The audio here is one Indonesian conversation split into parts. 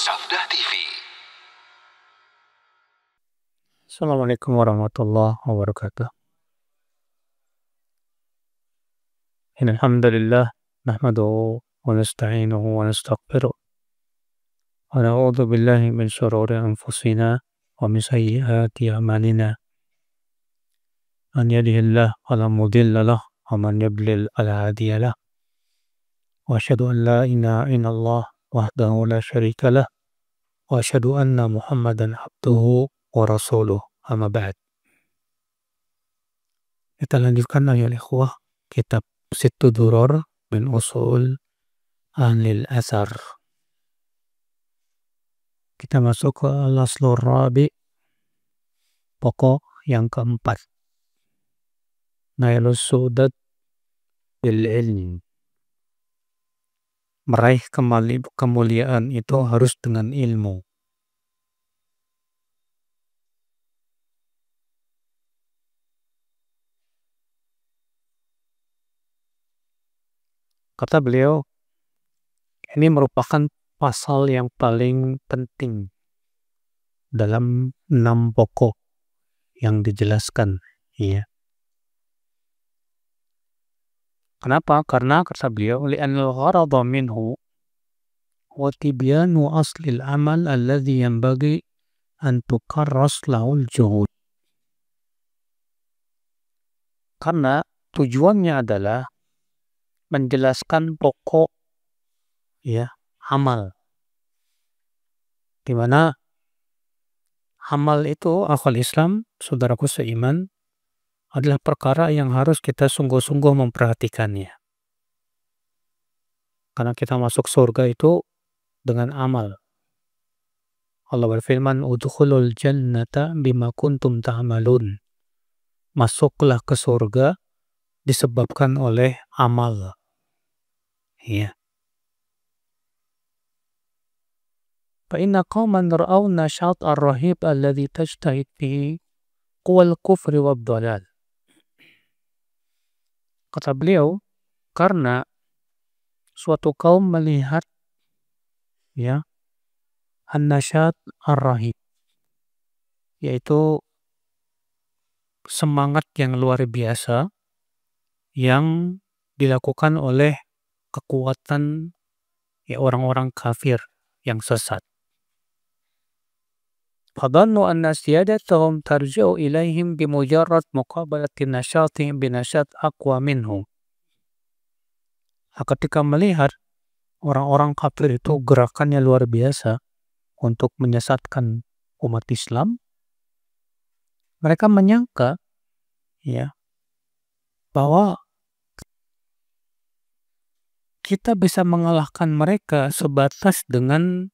Sabda TV. Assalamualaikum warahmatullahi wabarakatuh. Innal hamdalillah nahmaduhu wa nasta'inuhu wa nastaghfiruh wa na'udzu billahi min shururi anfusina wa min sayyiati a'malina. Man yahdihillahu fala mudilla lahu wa man yudlil fala hadiya lahu. Wa asyhadu an la ilaha illallah wahdahu la syarika lahu wa asyhadu anna Muhammadan abduhu wa rasuluh. Amma ba'd. Kita lanjutkan ayat ikhwah kitab Sittu Duror min Usul Ahlil Athar. Kita masuk ke al-aslur rabi, pokok yang keempat. Nailus sudat bil ilm. Meraih kemuliaan itu harus dengan ilmu. Kata beliau, ini merupakan pasal yang paling penting dalam 6 pokok yang dijelaskan. Ya. Kenapa? Karena kata beliau, li'anil gharada minhu wa tibyanu aslil amal alladhi yanbaghi an tukarras lahul juhud. Karena tujuannya adalah menjelaskan pokok amal. Di mana amal itu akal Islam, saudaraku seiman, adalah perkara yang harus kita sungguh-sungguh memperhatikannya. Karena kita masuk surga itu dengan amal. Allah berfirman, "Udkhulul jannata bima kuntum ta'malun." Masuklah ke surga disebabkan oleh amal. Ya. Fa inna qauman ra'aw nashat ar-rahib alladhi tajtahid fihi quwal kufri wad dhalal. Kata beliau, karena suatu kaum melihat an-nasyat ar-rahib, yaitu semangat yang luar biasa yang dilakukan oleh kekuatan orang-orang kafir yang sesat. Fadhannu anna siyadatahum tarji'u ilaihim bimujarrad muqabalati nasyatihim binasyat aqwa minhum. Ketika melihat orang-orang kafir itu gerakannya luar biasa untuk menyesatkan umat Islam, mereka menyangka bahwa kita bisa mengalahkan mereka sebatas dengan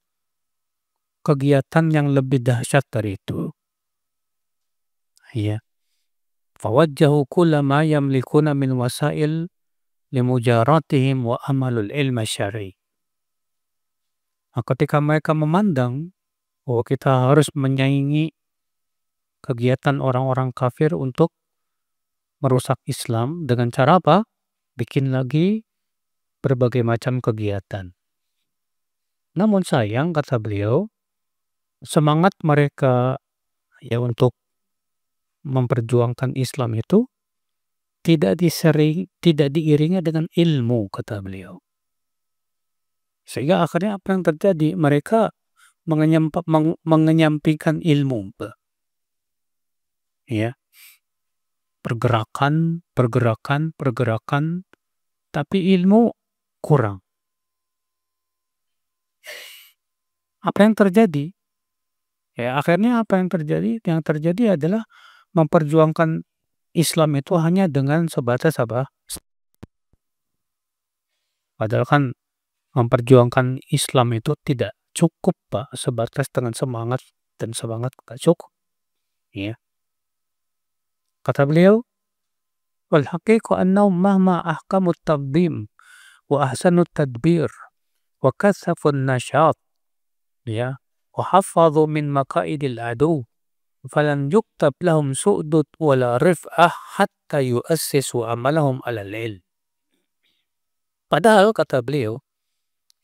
kegiatan yang lebih dahsyat dari itu. Fawajjahu kulla ma yamlikuna min wasail limujaratihim wa amalul ilma syar'i. Ketika mereka memandang bahwa kita harus menyaingi kegiatan orang-orang kafir untuk merusak Islam dengan cara apa? Bikin lagi berbagai macam kegiatan. Namun sayang, kata beliau, semangat mereka untuk memperjuangkan Islam itu tidak diiringi dengan ilmu, kata beliau. Sehingga akhirnya apa yang terjadi? Mereka mengenyampingkan ilmu. Pergerakan, tapi ilmu kurang. Apa yang terjadi? Akhirnya apa yang terjadi? Yang terjadi adalah memperjuangkan Islam itu hanya dengan sebatas apa? Padahal kan memperjuangkan Islam itu tidak cukup, Pak, sebatas dengan semangat tidak cukup. Kata beliau, wal haqiqatu annahum mahma ahkamut tanzim wa ahsanut tadbir wa kasafun nasyat wa hafadhu min maqaidil adu falan yuktab lahum su'dud wala rif'ah hatta yu'assisu amalahum alal ilm. Padahal, kata beliau,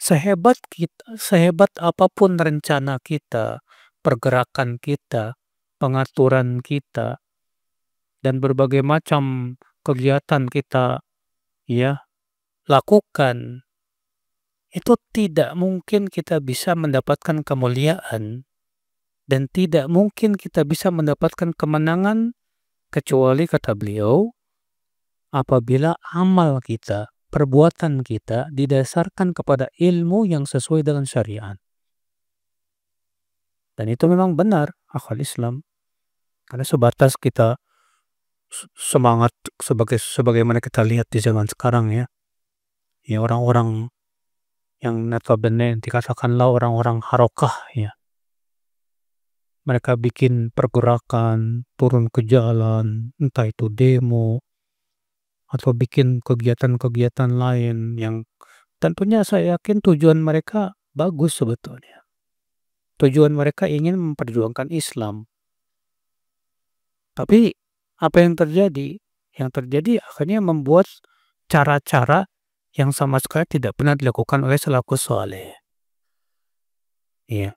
Sehebat apapun rencana kita, pergerakan kita, pengaturan kita, dan berbagai macam kegiatan kita ya lakukan, itu tidak mungkin kita bisa mendapatkan kemuliaan dan tidak mungkin kita bisa mendapatkan kemenangan kecuali kata beliau apabila amal kita, perbuatan kita didasarkan kepada ilmu yang sesuai dengan syariat. Dan itu memang benar akal Islam. Karena sebatas kita semangat sebagaimana kita lihat di zaman sekarang ya. Ya orang-orang yang notabene dikatakanlah orang-orang harokah ya. Mereka bikin pergerakan, turun ke jalan, entah itu demo, atau bikin kegiatan-kegiatan lain yang tentunya saya yakin tujuan mereka bagus sebetulnya. Tujuan mereka ingin memperjuangkan Islam. Tapi apa yang terjadi? Yang terjadi akhirnya membuat cara-cara yang sama sekali tidak pernah dilakukan oleh salafus saleh. Iya,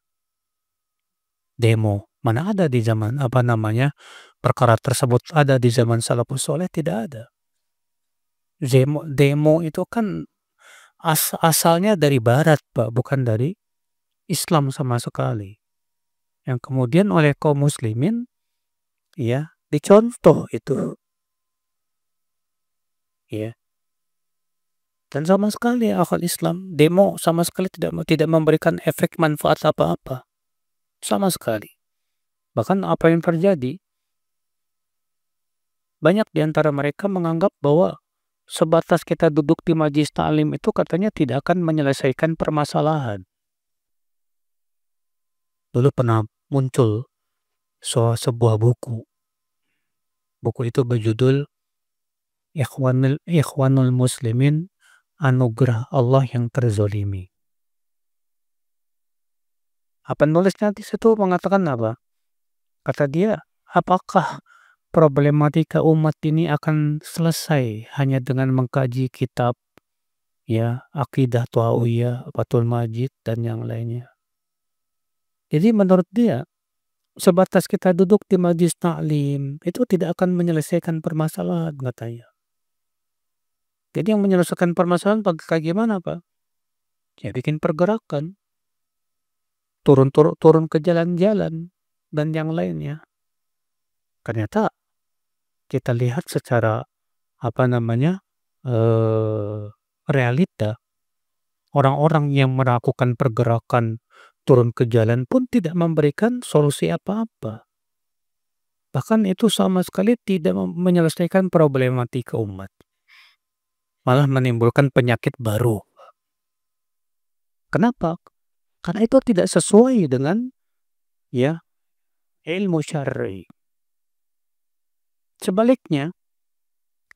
demo. Mana ada di zaman perkara tersebut ada di zaman salafus saleh, tidak ada. Demo itu kan asalnya dari barat, Pak, bukan dari Islam sama sekali. Yang kemudian oleh kaum muslimin ya dicontoh itu. Ya. Dan sama sekali akal Islam demo sama sekali tidak memberikan efek manfaat apa-apa. Sama sekali. Bahkan apa yang terjadi, banyak di antara mereka menganggap bahwa sebatas kita duduk di majelis ta'lim itu katanya tidak akan menyelesaikan permasalahan. Dulu pernah muncul sebuah buku. Buku itu berjudul Ikhwanul Muslimin, Anugerah Allah yang Terzolimi. Penulisnya di situ mengatakan apa? Kata dia, apakah problematika umat ini akan selesai hanya dengan mengkaji kitab ya Aqidah Thahawiyah, Fathul Majid dan yang lainnya. Jadi menurut dia sebatas kita duduk di majelis ta'lim itu tidak akan menyelesaikan permasalahan katanya. Jadi yang menyelesaikan permasalahan bagaimana, Pak? Ya bikin pergerakan, turun ke jalan-jalan dan yang lainnya. Ternyata kita lihat secara realita, orang-orang yang melakukan pergerakan turun ke jalan pun tidak memberikan solusi apa-apa. Bahkan itu sama sekali tidak menyelesaikan problematika umat. Malah menimbulkan penyakit baru. Kenapa? Karena itu tidak sesuai dengan ya ilmu syar'i. Sebaliknya,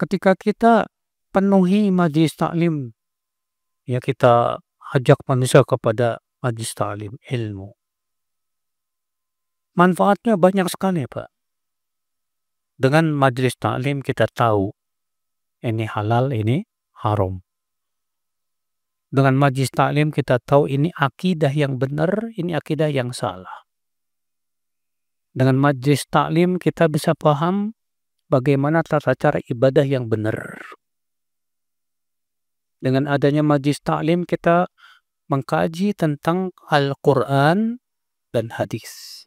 ketika kita penuhi majelis ta'lim, ya kita ajak manusia kepada majelis ta'lim ilmu. Manfaatnya banyak sekali, Pak. Dengan majelis ta'lim kita tahu ini halal, ini haram. Dengan majelis ta'lim kita tahu ini akidah yang benar, ini akidah yang salah. Dengan majelis ta'lim kita bisa paham bagaimana tata cara ibadah yang benar. Dengan adanya majelis ta'lim kita mengkaji tentang Al-Quran dan hadis.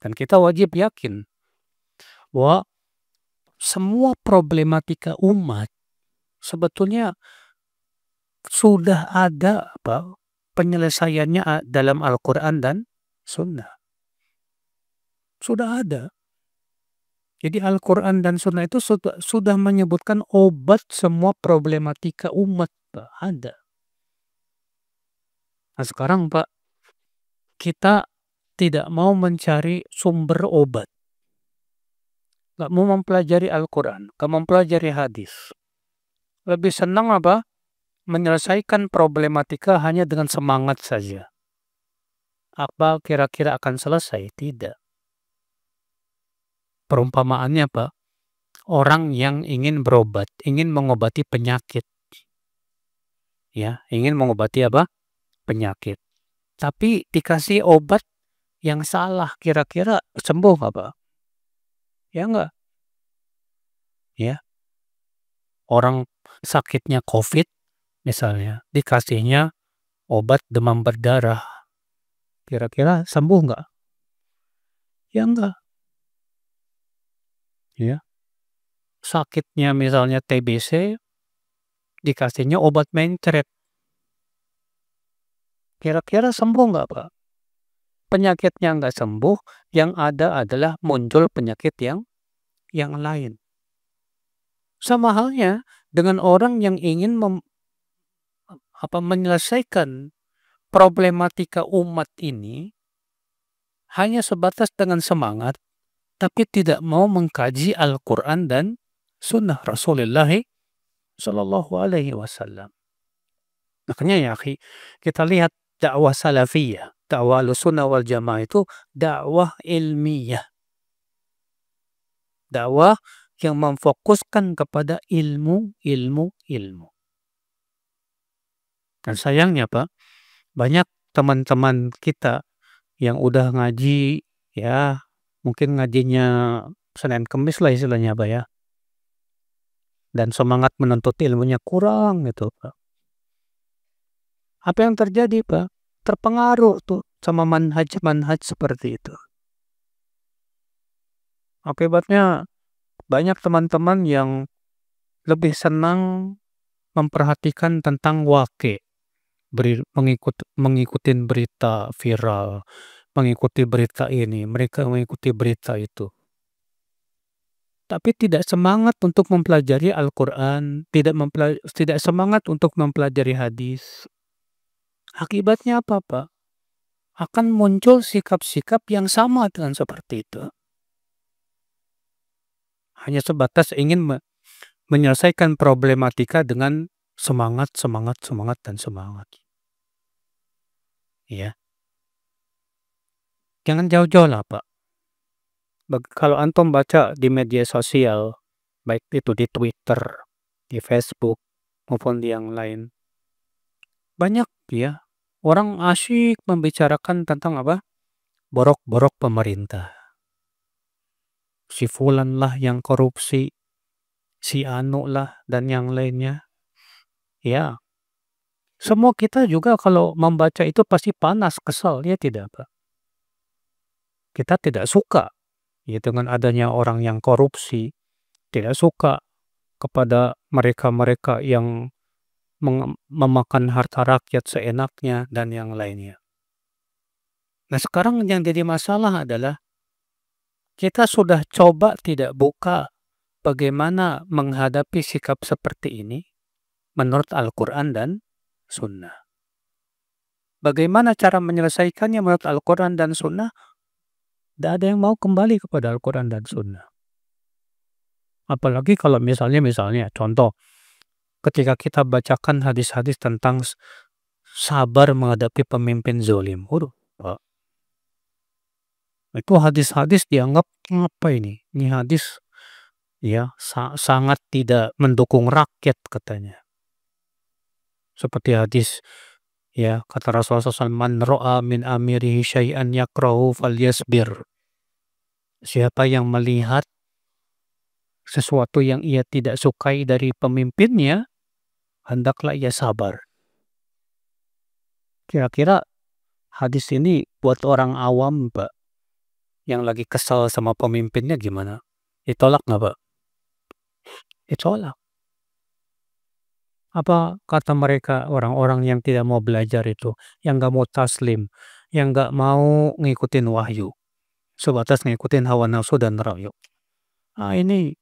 Dan kita wajib yakin bahwa semua problematika umat sebetulnya sudah ada penyelesaiannya dalam Al-Quran dan Sunnah. Sudah ada. Jadi Al-Quran dan Sunnah itu sudah menyebutkan obat semua problematika umat, Pak. Ada. Nah sekarang, Pak, kita tidak mau mencari sumber obat. Gak mau mempelajari Al-Quran, gak mempelajari hadis. Lebih senang menyelesaikan problematika hanya dengan semangat saja. Apa kira-kira akan selesai? Tidak. Perumpamaannya Pak, orang yang ingin berobat, ingin mengobati penyakit. ya, ingin mengobati apa? Penyakit. Tapi dikasih obat yang salah, kira-kira sembuh nggak, Pak? Ya nggak? Ya, orang sakitnya COVID misalnya, dikasihnya obat demam berdarah, kira-kira sembuh nggak? Ya nggak. Ya, sakitnya misalnya TBC, dikasihnya obat mencret, kira-kira sembuh nggak, Pak? Penyakitnya nggak sembuh, yang ada adalah muncul penyakit yang lain. Sama halnya dengan orang yang ingin menyelesaikan problematika umat ini hanya sebatas dengan semangat, tapi tidak mau mengkaji Al-Quran dan Sunnah Rasulullah Sallallahu Alaihi Wasallam. Makanya ya, akhi, kita lihat dakwah salafiyah, dakwah Ahlussunnah wal Jamaah itu dakwah ilmiah, dakwah yang memfokuskan kepada ilmu, ilmu, ilmu. Dan sayangnya, Pak, banyak teman-teman kita yang udah ngaji, ya mungkin ngajinya Senin Kemis lah istilahnya, Pak, ya. Dan semangat menuntut ilmunya kurang gitu, Pak. Apa yang terjadi, Pak? Terpengaruh tuh sama manhaj-manhaj seperti itu. Akibatnya banyak teman-teman yang lebih senang memperhatikan tentang wake, mengikuti berita viral, mengikuti berita ini, mereka mengikuti berita itu. Tapi tidak semangat untuk mempelajari Al-Quran, tidak semangat untuk mempelajari hadis. Akibatnya apa, Pak? Akan muncul sikap-sikap yang sama dengan seperti itu. Hanya sebatas ingin menyelesaikan problematika dengan semangat, semangat, semangat, dan semangat. Ya. Jangan jauh-jauh lah, Pak. Kalau antum baca di media sosial, baik itu di Twitter, di Facebook, maupun di yang lain, banyak ya orang asyik membicarakan tentang apa? Borok-borok pemerintah. Si fulan lah yang korupsi, si anu lah, dan yang lainnya. Ya, semua kita juga kalau membaca itu pasti panas, kesal, ya tidak, Pak? Kita tidak suka ya dengan adanya orang yang korupsi, tidak suka kepada mereka-mereka yang memakan harta rakyat seenaknya dan yang lainnya. Nah, sekarang yang jadi masalah adalah kita sudah coba tidak buka bagaimana menghadapi sikap seperti ini menurut Al-Quran dan Sunnah. Bagaimana cara menyelesaikannya menurut Al-Quran dan Sunnah? Tidak ada yang mau kembali kepada Al-Quran dan Sunnah. Apalagi kalau misalnya contoh, ketika kita bacakan hadis-hadis tentang sabar menghadapi pemimpin zolim. Pak, itu hadis-hadis dianggap apa ini? Ini hadis ya sangat tidak mendukung rakyat katanya. Seperti hadis ya kata Rasulullah SAW, man ro'a min amirihi syai'an yakrahu falyasbir. Siapa yang melihat sesuatu yang ia tidak sukai dari pemimpinnya, hendaklah ia sabar. Kira-kira hadis ini buat orang awam, Pak, yang lagi kesal sama pemimpinnya gimana? Ditolak nggak, Pak? Ditolak. Apa kata mereka orang-orang yang tidak mau belajar itu, yang nggak mau taslim, yang nggak mau ngikutin wahyu, sebatas ngikutin hawa nafsu dan rayu. Ah, ini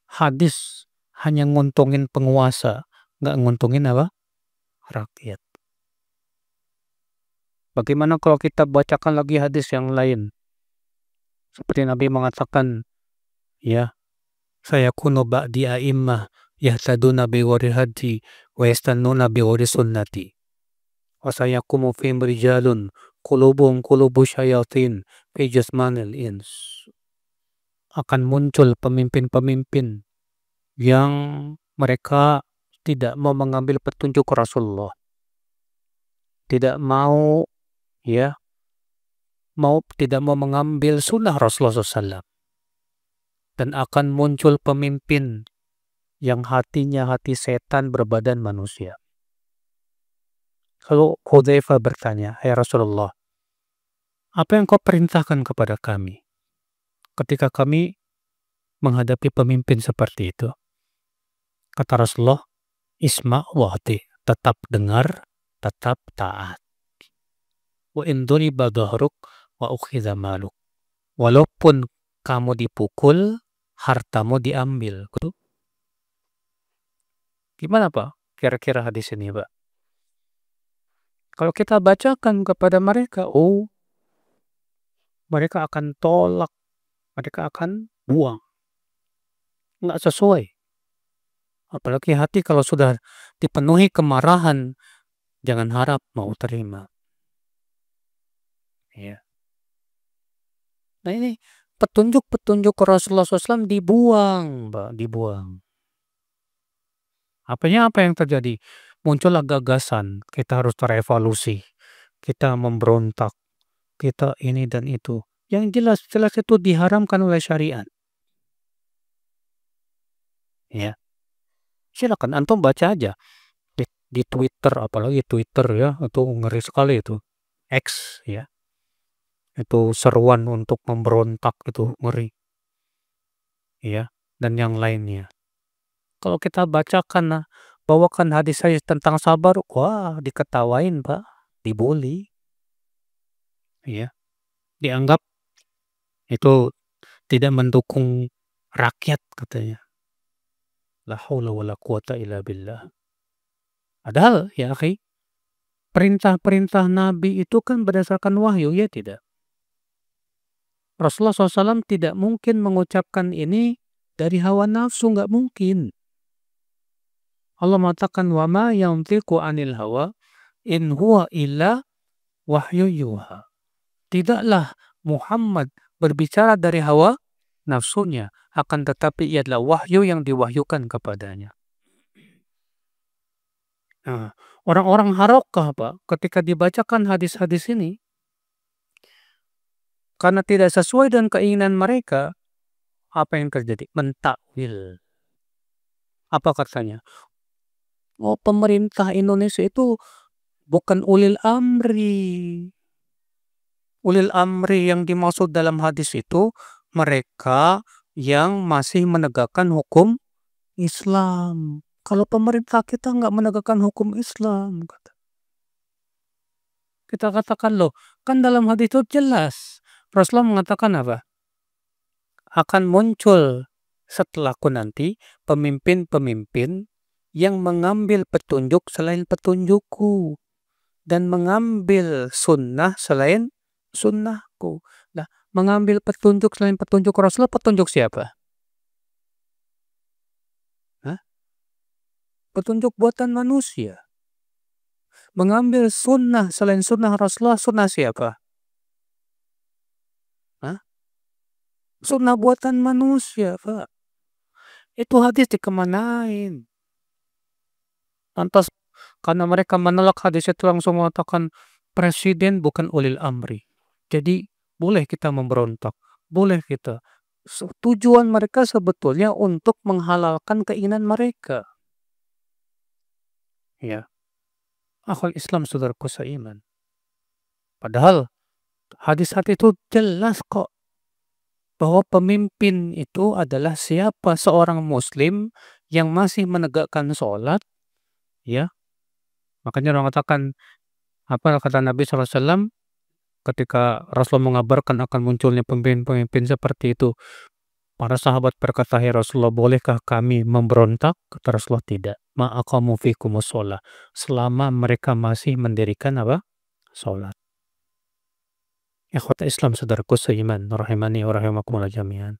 hadis hanya nguntungin penguasa, nggak nguntungin apa? Rakyat. Bagaimana kalau kita bacakan lagi hadis yang lain? Seperti Nabi mengatakan, ya, saya kuno ba'di a'immah yahtaduna bi ghairi hadi wa yastannuna bi ghairi sunnati. Wa sayakumu fihim rijalun qulubuhum qulubu syayatin fi jasmanil ins. Akan muncul pemimpin-pemimpin yang mereka tidak mau mengambil petunjuk Rasulullah. tidak mau, ya, tidak mau mengambil sunnah Rasulullah SAW, dan akan muncul pemimpin yang hatinya hati setan berbadan manusia. Lalu Hudzaifah bertanya, "Hai Rasulullah, apa yang kau perintahkan kepada kami ketika kami menghadapi pemimpin seperti itu?" Kata Rasulullah, "Isma' wa ati", tetap dengar, tetap taat. Wa in duriba dhahruk wa ukhidha maluk. Walaupun kamu dipukul, hartamu diambil. Gimana Pak kira-kira hadis ini Pak? Kalau kita bacakan kepada mereka, mereka akan tolak, mereka akan buang. Nggak sesuai. Apalagi hati kalau sudah dipenuhi kemarahan, jangan harap mau terima. Ya. Nah ini petunjuk-petunjuk Rasulullah SAW dibuang, Pak, dibuang. Apa yang terjadi? Muncullah gagasan, kita harus terevaluasi, kita memberontak, kita ini dan itu. Yang jelas-jelas itu diharamkan oleh syariat. Ya, silakan antum baca aja di Twitter, apalagi Twitter ya, itu ngeri sekali itu. X ya. Itu seruan untuk memberontak itu ngeri. Ya, dan yang lainnya. Kalau kita bacakan, bawakan hadis-hadis tentang sabar, wah diketawain Pak, dibully. Ya, dianggap itu tidak mendukung rakyat katanya. La haula wala quwata illa billah. Padahal ya akhi, perintah-perintah Nabi itu kan berdasarkan wahyu, ya tidak? Rasulullah SAW tidak mungkin mengucapkan ini dari hawa nafsu, nggak mungkin. Allah mengatakan, wa ma yantiqu anil hawa in huwa illa wahyu yuha. Tidaklah Muhammad berbicara dari hawa nafsunya, akan tetapi ia adalah wahyu yang diwahyukan kepadanya. Nah, orang-orang Harokkah Pak, ketika dibacakan hadis-hadis ini, karena tidak sesuai dengan keinginan mereka, apa yang terjadi? Mentakwil. Apa katanya? Oh, pemerintah Indonesia itu bukan ulil amri. Ulil amri yang dimaksud dalam hadis itu mereka yang masih menegakkan hukum Islam. Kalau pemerintah kita nggak menegakkan hukum Islam, kita katakan loh, kan dalam hadis itu jelas. Rasulullah mengatakan apa? Akan muncul setelahku nanti pemimpin-pemimpin yang mengambil petunjuk selain petunjukku dan mengambil sunnah selain sunnahku. Nah, mengambil petunjuk selain petunjuk Rasulullah, petunjuk siapa? Hah? Petunjuk buatan manusia. Mengambil sunnah selain sunnah Rasulullah, sunnah siapa? Hah? Sunnah buatan manusia, Pak. Itu hadis dikemanain. Lantas karena mereka menolak hadis itu langsung mengatakan presiden bukan ulil amri. Jadi boleh kita memberontak, boleh kita. Tujuan mereka sebetulnya untuk menghalalkan keinginan mereka. Ya, akal Islam saudaraku seiman. Padahal hadis-hadis itu jelas kok bahwa pemimpin itu adalah siapa, seorang muslim yang masih menegakkan sholat, ya. Makanya orang katakan, apa kata Nabi SAW ketika Rasulullah mengabarkan akan munculnya pemimpin-pemimpin seperti itu. Para sahabat berkata, "Ya Rasulullah, bolehkah kami memberontak?" Kata Rasulullah, "Tidak. Ma'aqamu fikumus sholat." Selama mereka masih mendirikan apa? Sholat. Ikhwata Islam saudaraku seiman, rahimani wa rahimakumullah jami'an.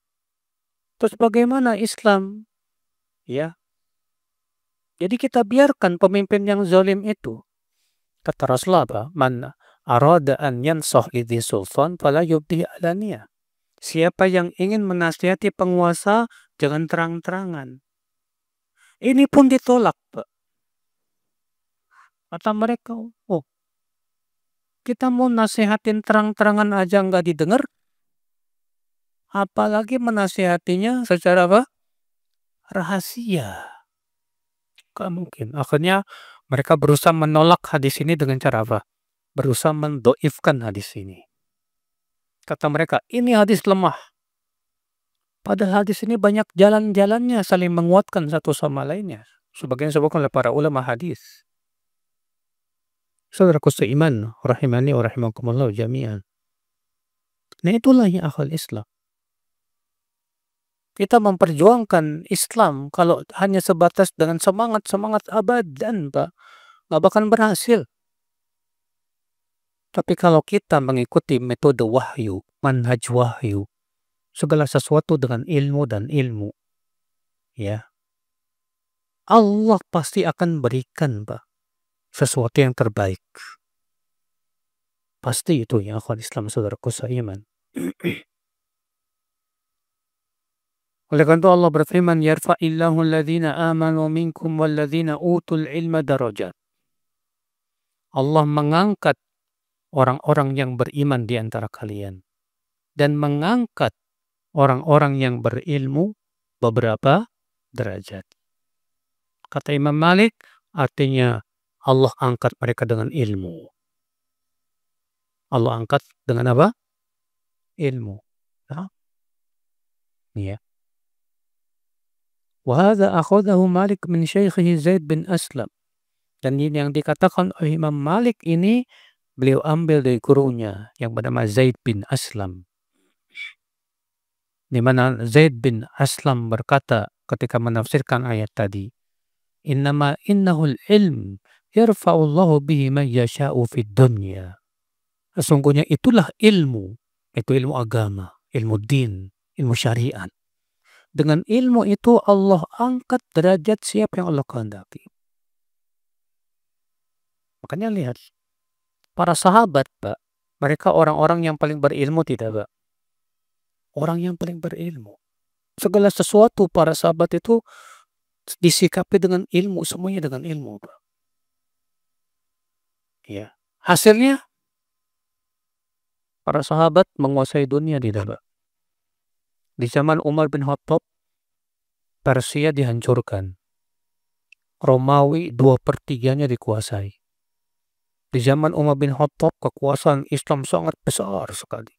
Terus bagaimana Islam? Ya. Jadi kita biarkan pemimpin yang zalim itu. Kata Rasulullah apa? Man arada an yansah idhi sultan fala yubdi alaniyah. Siapa yang ingin menasihati penguasa, jangan terang-terangan. Ini pun ditolak, Pak. Kata mereka, Kita mau nasehatin terang-terangan aja nggak didengar, apalagi menasehatinya secara apa? Rahasia. Nggak mungkin. Akhirnya mereka berusaha menolak hadis ini dengan cara apa? Berusaha mendoifkan hadis ini. Kata mereka, ini hadis lemah. Padahal hadis ini banyak jalan-jalannya saling menguatkan satu sama lainnya. Sebagian disebutkan oleh para ulama hadis. Saudaraku seiman, rahimani wa rahimakumullah jami'an. Nah itulah yang akal Islam. Kita memperjuangkan Islam kalau hanya sebatas dengan semangat-semangat abadan, Pak, nggak bakal berhasil. Tapi kalau kita mengikuti metode wahyu, manhaj wahyu, segala sesuatu dengan ilmu dan ilmu, ya, Allah pasti akan berikan, Pak, sesuatu yang terbaik. Pasti itu ya akhwat Islam saudaraku seiman. Oleh karena itu Allah berfirman, yarfa'illahu alladhina amanu minkum walladhina utul ilma darajat. Allah mengangkat orang-orang yang beriman di antara kalian dan mengangkat orang-orang yang berilmu beberapa derajat. Kata Imam Malik, artinya Allah angkat mereka dengan ilmu. Allah angkat dengan apa? Ilmu. Ya. Wa hadza akhadahu Malik min syaikhihi Zaid bin Aslam. Dan ini yang dikatakan oleh Imam Malik ini beliau ambil dari gurunya yang bernama Zaid bin Aslam. Di mana Zaid bin Aslam berkata ketika menafsirkan ayat tadi, innahul ilm yarfa'ullahu bihi man yasha'u fid dunya. Sesungguhnya itulah ilmu, itu ilmu agama, ilmu din, ilmu syariat. Dengan ilmu itu Allah angkat derajat siapa yang Allah kehendaki. Makanya lihat, para sahabat, Pak, mereka orang-orang yang paling berilmu tidak, Pak? Orang yang paling berilmu. Segala sesuatu para sahabat itu disikapi dengan ilmu, semuanya dengan ilmu, Pak. Ya. Hasilnya para sahabat menguasai dunia tidak, Pak? Di zaman Umar bin Khattab, Persia dihancurkan. Romawi 2/3-nya dikuasai. Di zaman Umar bin Khattab, kekuasaan Islam sangat besar sekali.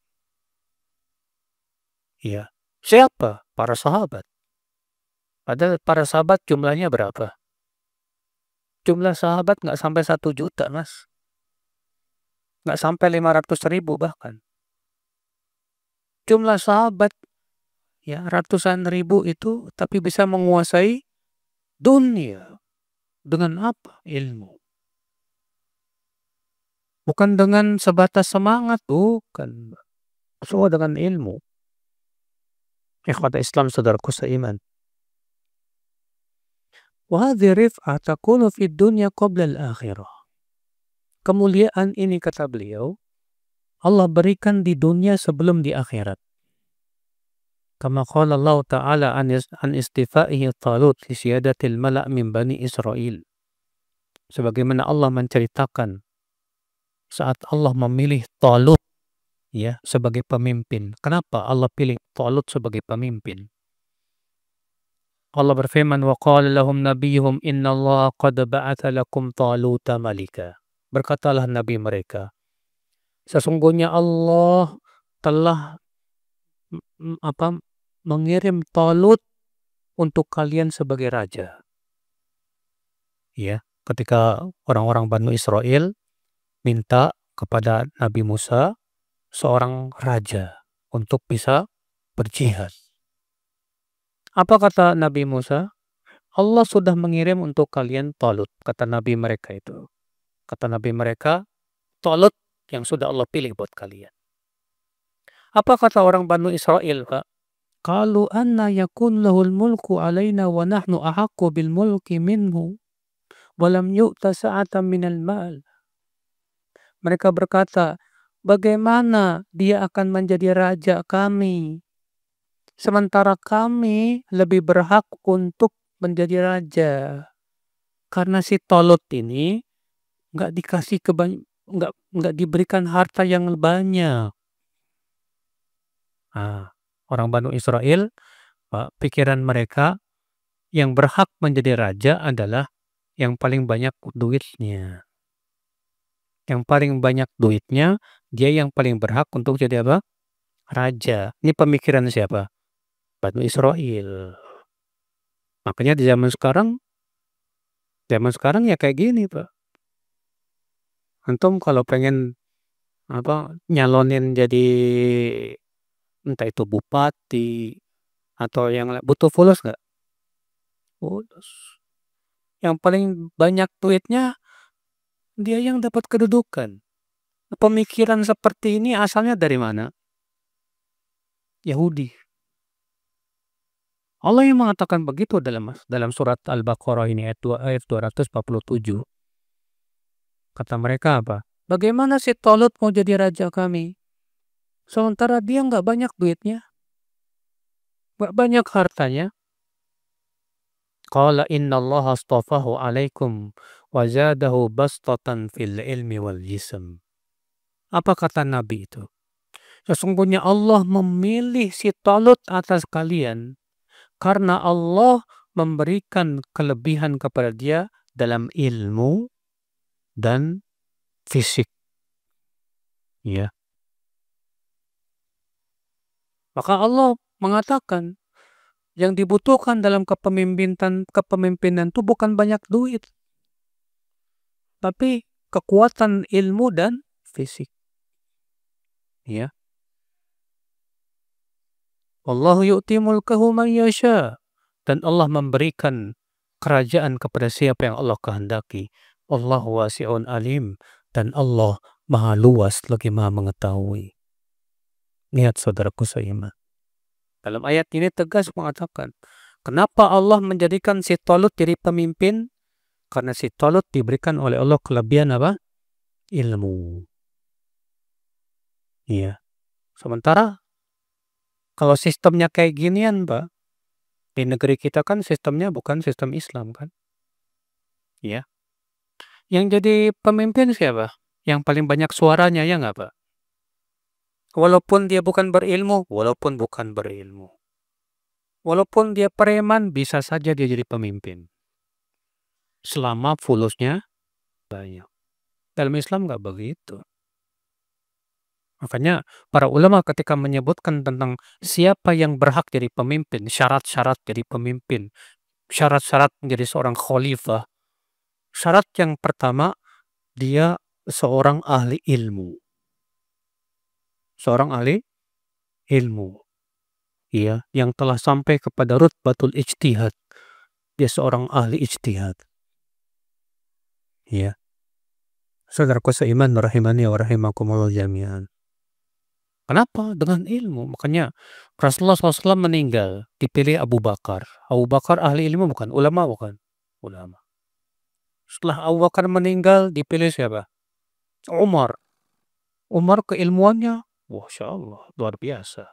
Ya. Siapa? Para sahabat. Padahal para sahabat jumlahnya berapa? Jumlah sahabat nggak sampai 1 juta, Mas. Nggak sampai 500.000 bahkan. Jumlah sahabat ya ratusan ribu itu tapi bisa menguasai dunia. Dengan apa? Ilmu. Bukan dengan sebatas semangat, bukan. Semua dengan ilmu. Ikhwata Islam saudaraku seiman. Wa hadhihi rif'ah takunu fid dunya qabla al-akhirah. Kemuliaan ini kata beliau, Allah berikan di dunia sebelum di akhirat. Kama qala Allah Ta'ala an istifaihi Talut li siyadatil mala' min Bani Israel. Sebagaimana Allah menceritakan saat Allah memilih Talut ya sebagai pemimpin. Kenapa Allah pilih Talut sebagai pemimpin? Allah berfirman, wa qala lahum nabiyuhum innallaha qad ba'atha lakum Taluta malika. Berkatalah nabi mereka, sesungguhnya Allah telah mengirim Talut untuk kalian sebagai raja. Ya, ketika orang-orang Bani Israel minta kepada Nabi Musa seorang raja untuk bisa berjihad. Apa kata Nabi Musa? Allah sudah mengirim untuk kalian Talut, kata Nabi mereka itu. Kata Nabi mereka, Talut yang sudah Allah pilih buat kalian. Apa kata orang Bani Israel, Pak? Qalu anna yakun lahul mulku alaina wa nahnu ahaqqu bil mulki minhu wa lam yu'ta sa'atan minal mal. Mereka berkata, bagaimana dia akan menjadi raja kami sementara kami lebih berhak untuk menjadi raja. Karena si Talut ini nggak dikasih nggak diberikan harta yang banyak. Orang Banu Israel, pikiran mereka yang berhak menjadi raja adalah yang paling banyak duitnya. Yang paling banyak duitnya, dia yang paling berhak untuk jadi apa? Raja. Ini pemikiran siapa? Banu Israel. Makanya di zaman sekarang ya kayak gini, Pak. Antum kalau pengen nyalonin jadi entah itu bupati atau yang butuh fulus nggak? Fulus. Yang paling banyak duitnya dia yang dapat kedudukan. Pemikiran seperti ini asalnya dari mana? Yahudi. Allah yang mengatakan begitu dalam surat Al-Baqarah ini ayat 247. Kata mereka apa? Bagaimana si Tolut mau jadi raja kami? Sementara dia nggak banyak duitnya, nggak banyak hartanya. Qala innallaha astafahu alaikum wa zadahu bastatan fil ilmi wal jism. Apa kata Nabi itu? Sesungguhnya Allah memilih si Tolut atas kalian karena Allah memberikan kelebihan kepada dia dalam ilmu dan fisik. Ya. Maka Allah mengatakan yang dibutuhkan dalam kepemimpinan itu bukan banyak duit, tapi kekuatan ilmu dan fisik. Ya. Wallahu yu'ti mulkahu man yasha. Dan Allah memberikan kerajaan kepada siapa yang Allah kehendaki. Allahu wasi'un alim. Dan Allah maha luas lagi maha mengetahui. Lihat saudaraku seiman. Dalam ayat ini tegas mengatakan, kenapa Allah menjadikan si Tolut jadi pemimpin? Karena si Tolut diberikan oleh Allah kelebihan apa? Ilmu. Iya. Sementara kalau sistemnya kayak ginian, Pak, di negeri kita kan sistemnya bukan sistem Islam kan? Ya. Yang jadi pemimpin siapa? Yang paling banyak suaranya ya nggak, Pak? Walaupun dia bukan berilmu, walaupun dia preman, bisa saja dia jadi pemimpin. Selama fulusnya banyak. Dalam Islam nggak begitu. Makanya para ulama ketika menyebutkan tentang siapa yang berhak jadi pemimpin, syarat-syarat jadi pemimpin, syarat-syarat menjadi seorang khalifah. Syarat yang pertama, dia seorang ahli ilmu. Seorang ahli ilmu. Iya, yang telah sampai kepada rutbatul ijtihad. Dia seorang ahli ijtihad. Iya. Saudaraku seiman rahimani wa rahimakumullah jami'an. Kenapa? Dengan ilmu. Makanya Rasulullah SAW meninggal, dipilih Abu Bakar. Abu Bakar ahli ilmu bukan? Ulama bukan? Ulama. Setelah Abu Bakar meninggal, dipilih siapa? Umar. Umar keilmuannya, Masya Allah, luar biasa.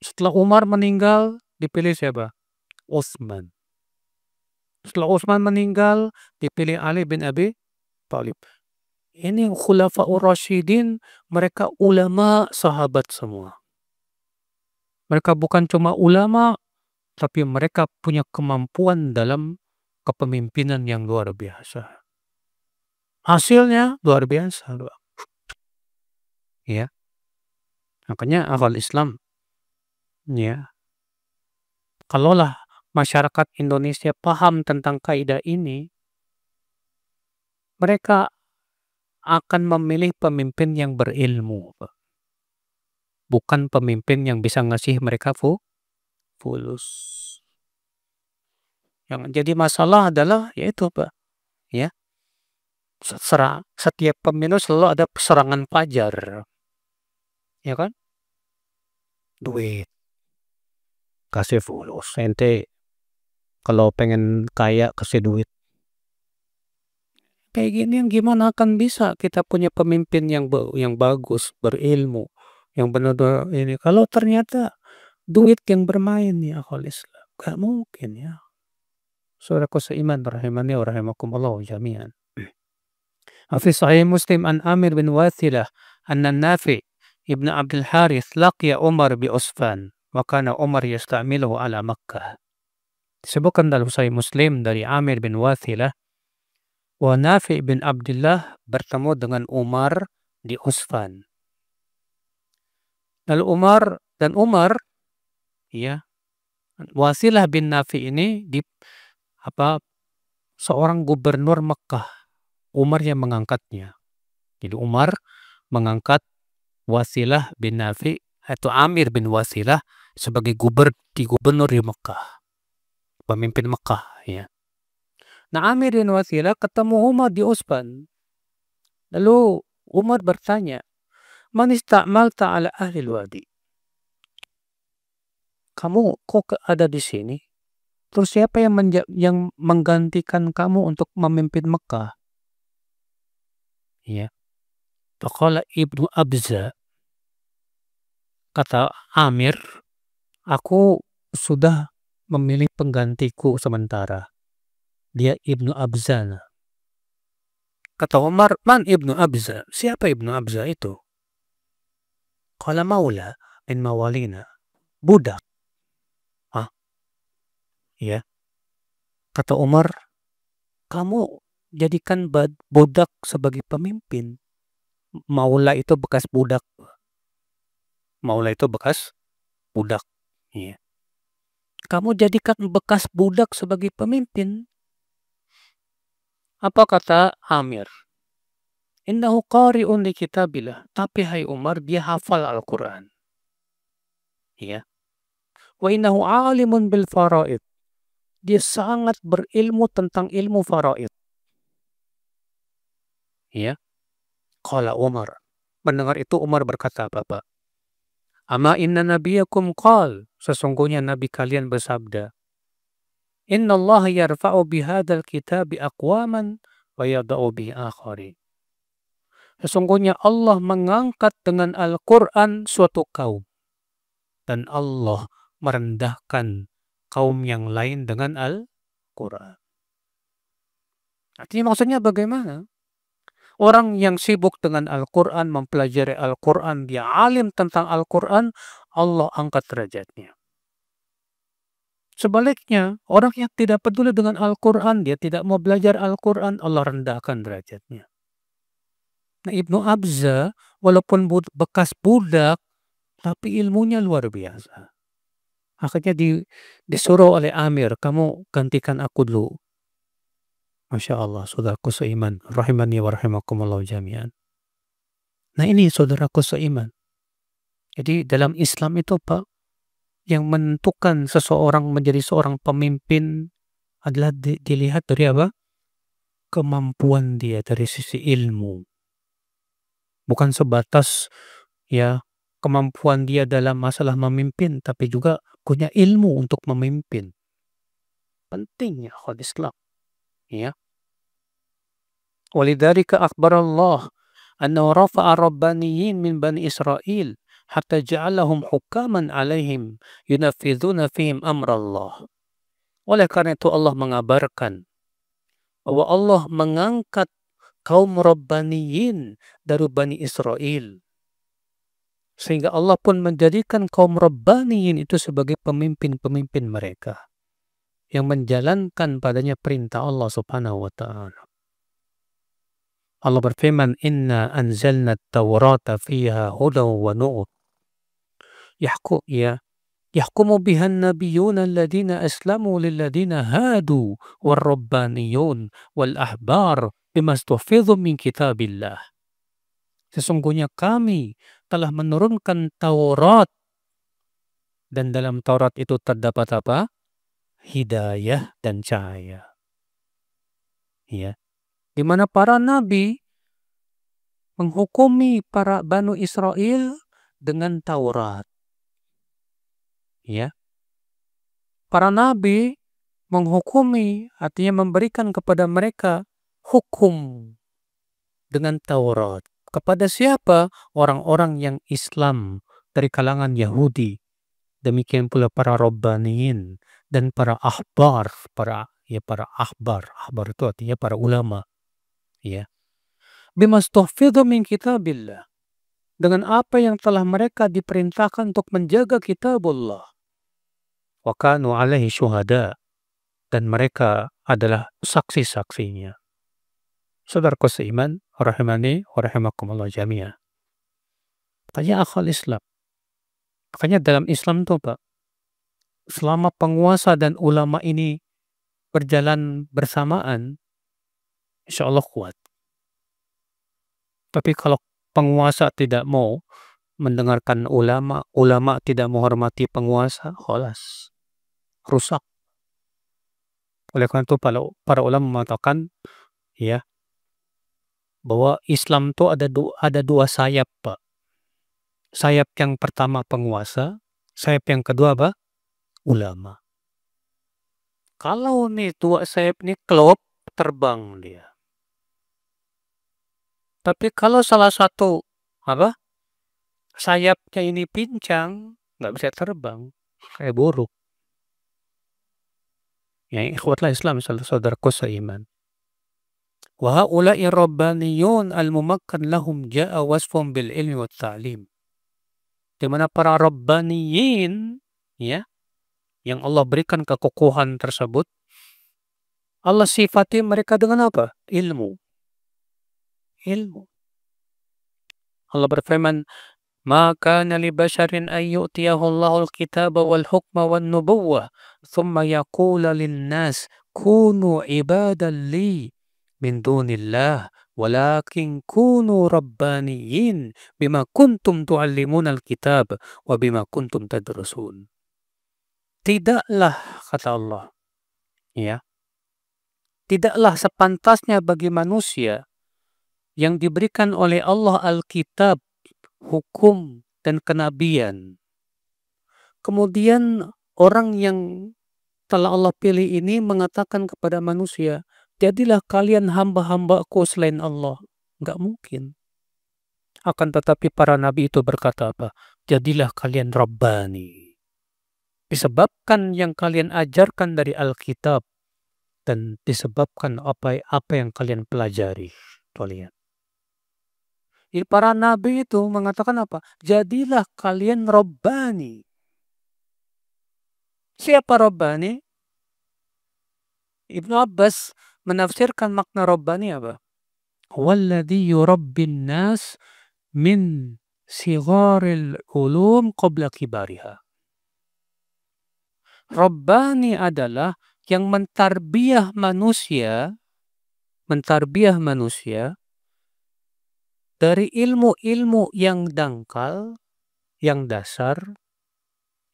Setelah Umar meninggal, dipilih siapa? Utsman. Setelah Utsman meninggal, dipilih Ali bin Abi Thalib. Ini Khulafaur Rasyidin, mereka ulama sahabat semua. Mereka bukan cuma ulama, tapi mereka punya kemampuan dalam kepemimpinan yang luar biasa. Hasilnya luar biasa. Ya. Makanya akal Islam, ya, kalaulah masyarakat Indonesia paham tentang kaidah ini, mereka akan memilih pemimpin yang berilmu, bukan pemimpin yang bisa ngasih mereka fulus. Yang jadi masalah adalah yaitu, Pak, ya, setiap pemilu selalu ada serangan fajar, ya kan? Duit, kasih fulus, ente kalau pengen kaya kasih duit. Kayak gini gimana akan bisa kita punya pemimpin yang bagus, berilmu, yang benar-benar ini. Kalau ternyata duit yang bermain ya akal Islam, gak mungkin ya. Saudaraku seiman rahimani wa rahimakumullah jami'an. Fi Sahih Muslim an Amir bin Wathilah anna Nafi' ibn Abdul Harith laqiya Umar bi Usfan wa kana Umar yasta'miluhu ala Makkah. Disebutkan dalam Sahih Muslim dari Amir bin Wathilah wa Nafi' bin Abdullah bertemu dengan Umar di Usfan. Lalu Umar ya, Wasilah bin Nafi ini seorang gubernur Mekah. Umar yang mengangkatnya. Jadi Umar mengangkat Wasilah bin Nafi atau Amir bin Wasilah sebagai gubernur di Mekah. Pemimpin Mekah ya. Nah, Amir bin Wasilah ketemu Umar di Usfan. Lalu Umar bertanya, "Man ista'malta ala ahli wadi?" Kamu kok ada di sini? Terus siapa yang menggantikan kamu untuk memimpin Mekah? Ya. Faqala Ibnu Abza, kata Amir, aku sudah memilih penggantiku sementara. Dia Ibnu Abza. Kata Umar, man Ibnu Abza? Siapa Ibnu Abza itu? Qala maula min mawalina. Budak. Ya. Kata Umar, kamu jadikan budak sebagai pemimpin. Maula itu bekas budak. Maula itu bekas budak. Ya. Kamu jadikan bekas budak sebagai pemimpin. Apa kata Amir? Innahu qari'un li kitabillah. Tapi hai Umar, dia hafal Al-Quran. Ya. Wa innahu alimun bil faraid. Dia sangat berilmu tentang ilmu faraid. Ya. Qala Umar. Mendengar itu Umar berkata apa? Ama inna nabiyakum qal. Sesungguhnya Nabi kalian bersabda. Inna Allah yarfa'u bihadal kitabi aqwaman wa yada'u bihi akharin. Sesungguhnya Allah mengangkat dengan Al-Quran suatu kaum. Dan Allah merendahkan kaum yang lain dengan Al-Quran. Artinya maksudnya bagaimana? Orang yang sibuk dengan Al-Quran, mempelajari Al-Quran, dia alim tentang Al-Quran, Allah angkat derajatnya. Sebaliknya, orang yang tidak peduli dengan Al-Quran, dia tidak mau belajar Al-Quran, Allah rendahkan derajatnya. Nah, Ibnu Abza, walaupun bekas budak, tapi ilmunya luar biasa. Akhirnya disuruh oleh Amir, kamu gantikan aku dulu. Masya Allah, saudaraku seiman. Rahimani wa rahimakumullah jami'an. Nah, ini saudaraku seiman. Jadi dalam Islam itu Pak, yang menentukan seseorang menjadi seorang pemimpin adalah dilihat dari apa? Kemampuan dia dari sisi ilmu. Bukan sebatas ya kemampuan dia dalam masalah memimpin, tapi juga punya ilmu untuk memimpin. Pentingnya khad Islam. Ya. Walidzalika akhbarallah annahu rafa'a rabbaniyin min bani Israel hatta ja'alahum hukaman alaihim yunaffidhuna fihim amrallah. Oleh karena itu Allah mengabarkan bahwa Allah mengangkat kaum rabbaniyin dari Bani Israel. Sehingga Allah pun menjadikan kaum rabbaniyin itu sebagai pemimpin-pemimpin mereka. Yang menjalankan padanya perintah Allah subhanahu wa ta'ala. Allah berfirman, Inna anzalna at-taurata fiha hudaw wa nur. Yahkumu bihan nabiyuna alladhina aslamu lilladhina hadu wal-rabbaniyun wal-ahbar bimastuhfidhu min kitabillah. Sesungguhnya kami telah menurunkan Taurat. Dan dalam Taurat itu terdapat apa? Hidayah dan cahaya. Ya. Di mana para nabi menghukumi para Banu Israel dengan Taurat. Ya. Para nabi menghukumi, artinya memberikan kepada mereka hukum dengan Taurat. Kepada siapa? Orang-orang yang Islam dari kalangan Yahudi. Demikian pula para Rabbaniyin dan para ahbar, para ahbar itu artinya para ulama. Ya. Bimastuhfidhu min kitabillah. Dengan apa yang telah mereka diperintahkan untuk menjaga kitabullah. Wa kanu alaihi syuhada. Dan mereka adalah saksi-saksinya. Saudaraku seiman, rahimani wa rahimakumullah jami'ah. Makanya akal Islam. Makanya dalam Islam itu Pak, selama penguasa dan ulama ini berjalan bersamaan, insya Allah kuat. Tapi kalau penguasa tidak mau mendengarkan ulama, ulama tidak menghormati penguasa, kholas, rusak. Oleh karena itu para ulama mengatakan ya bahwa Islam itu ada dua sayap Pak. Sayap yang pertama penguasa, sayap yang kedua apa? Ulama. Kalau nih dua sayap ini klop, terbang dia. Tapi kalau salah satu apa? Sayapnya ini pincang, nggak bisa terbang, kayak burung. Ya ikhwatlah Islam saudaraku seiman. Wa haula'i rabbaniyun al-mumakkan lahum ja'a wasfum bil ilmi wa ta'lim. Di mana para rabbaniyin ya yang Allah berikan kekokohan tersebut, Allah sifati mereka dengan apa? Ilmu. Ilmu. Allah berfirman, "Ma kana li basharin an yu'tiyahu Allahul kitaba wal hukma wan nubuwwah, thumma yaqula lin-nas kunu ibadan li min dunillah, walakin kunu rabbaniyin bima kuntum tu'allimuna al-kitab wa bima kuntum tadrusun." Tidaklah kata Allah, ya, tidaklah sepantasnya bagi manusia yang diberikan oleh Allah Alkitab, hukum, dan kenabian. Kemudian orang yang telah Allah pilih ini mengatakan kepada manusia, jadilah kalian hamba-hambaku selain Allah. Enggak mungkin. Akan tetapi para nabi itu berkata apa? Jadilah kalian Rabbani. Disebabkan yang kalian ajarkan dari Alkitab dan disebabkan apa yang kalian pelajari. Kalian. Para nabi itu mengatakan apa? Jadilah kalian Rabbani. Siapa Rabbani? Ibnu Abbas menafsirkan makna Rabbani apa? Walladhi yurabbin nas min sigharil ulum qabla kibariha. Rabbani adalah yang mentarbiyah manusia dari ilmu-ilmu yang dangkal, yang dasar,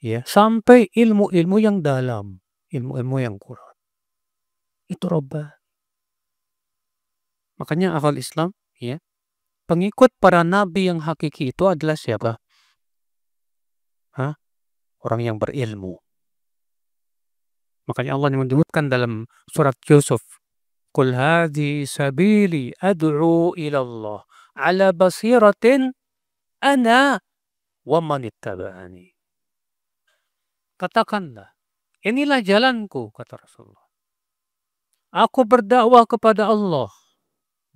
ya, sampai ilmu-ilmu yang dalam, ilmu-ilmu yang kurat. Itu Rabbani. Makanya akal Islam, ya, pengikut para nabi yang hakiki itu adalah siapa? Orang yang berilmu. Makanya Allah menyebutkan dalam surat Yusuf, "Qul hadhi sabili ad'u ila Allah ala basiratin ana wa man ittaba'ani." Katakanlah, inilah jalanku, kata Rasulullah. Aku berdakwah kepada Allah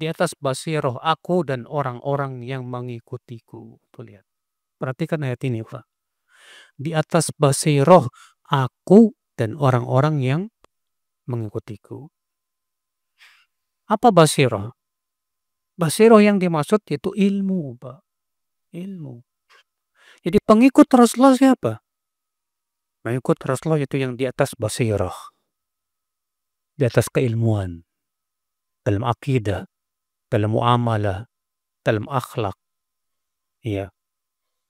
di atas basirah aku dan orang-orang yang mengikutiku. Tuh lihat. Perhatikan ayat ini, Pak. Di atas basirah aku dan orang-orang yang mengikutiku. Apa basirah? Basirah yang dimaksud yaitu ilmu, Pak. Ilmu. Jadi pengikut Rasulullah siapa? Pengikut Rasulullah itu yang di atas basirah. Di atas keilmuan. Dalam akidah, dalam muamalah, dalam akhlak. Ya.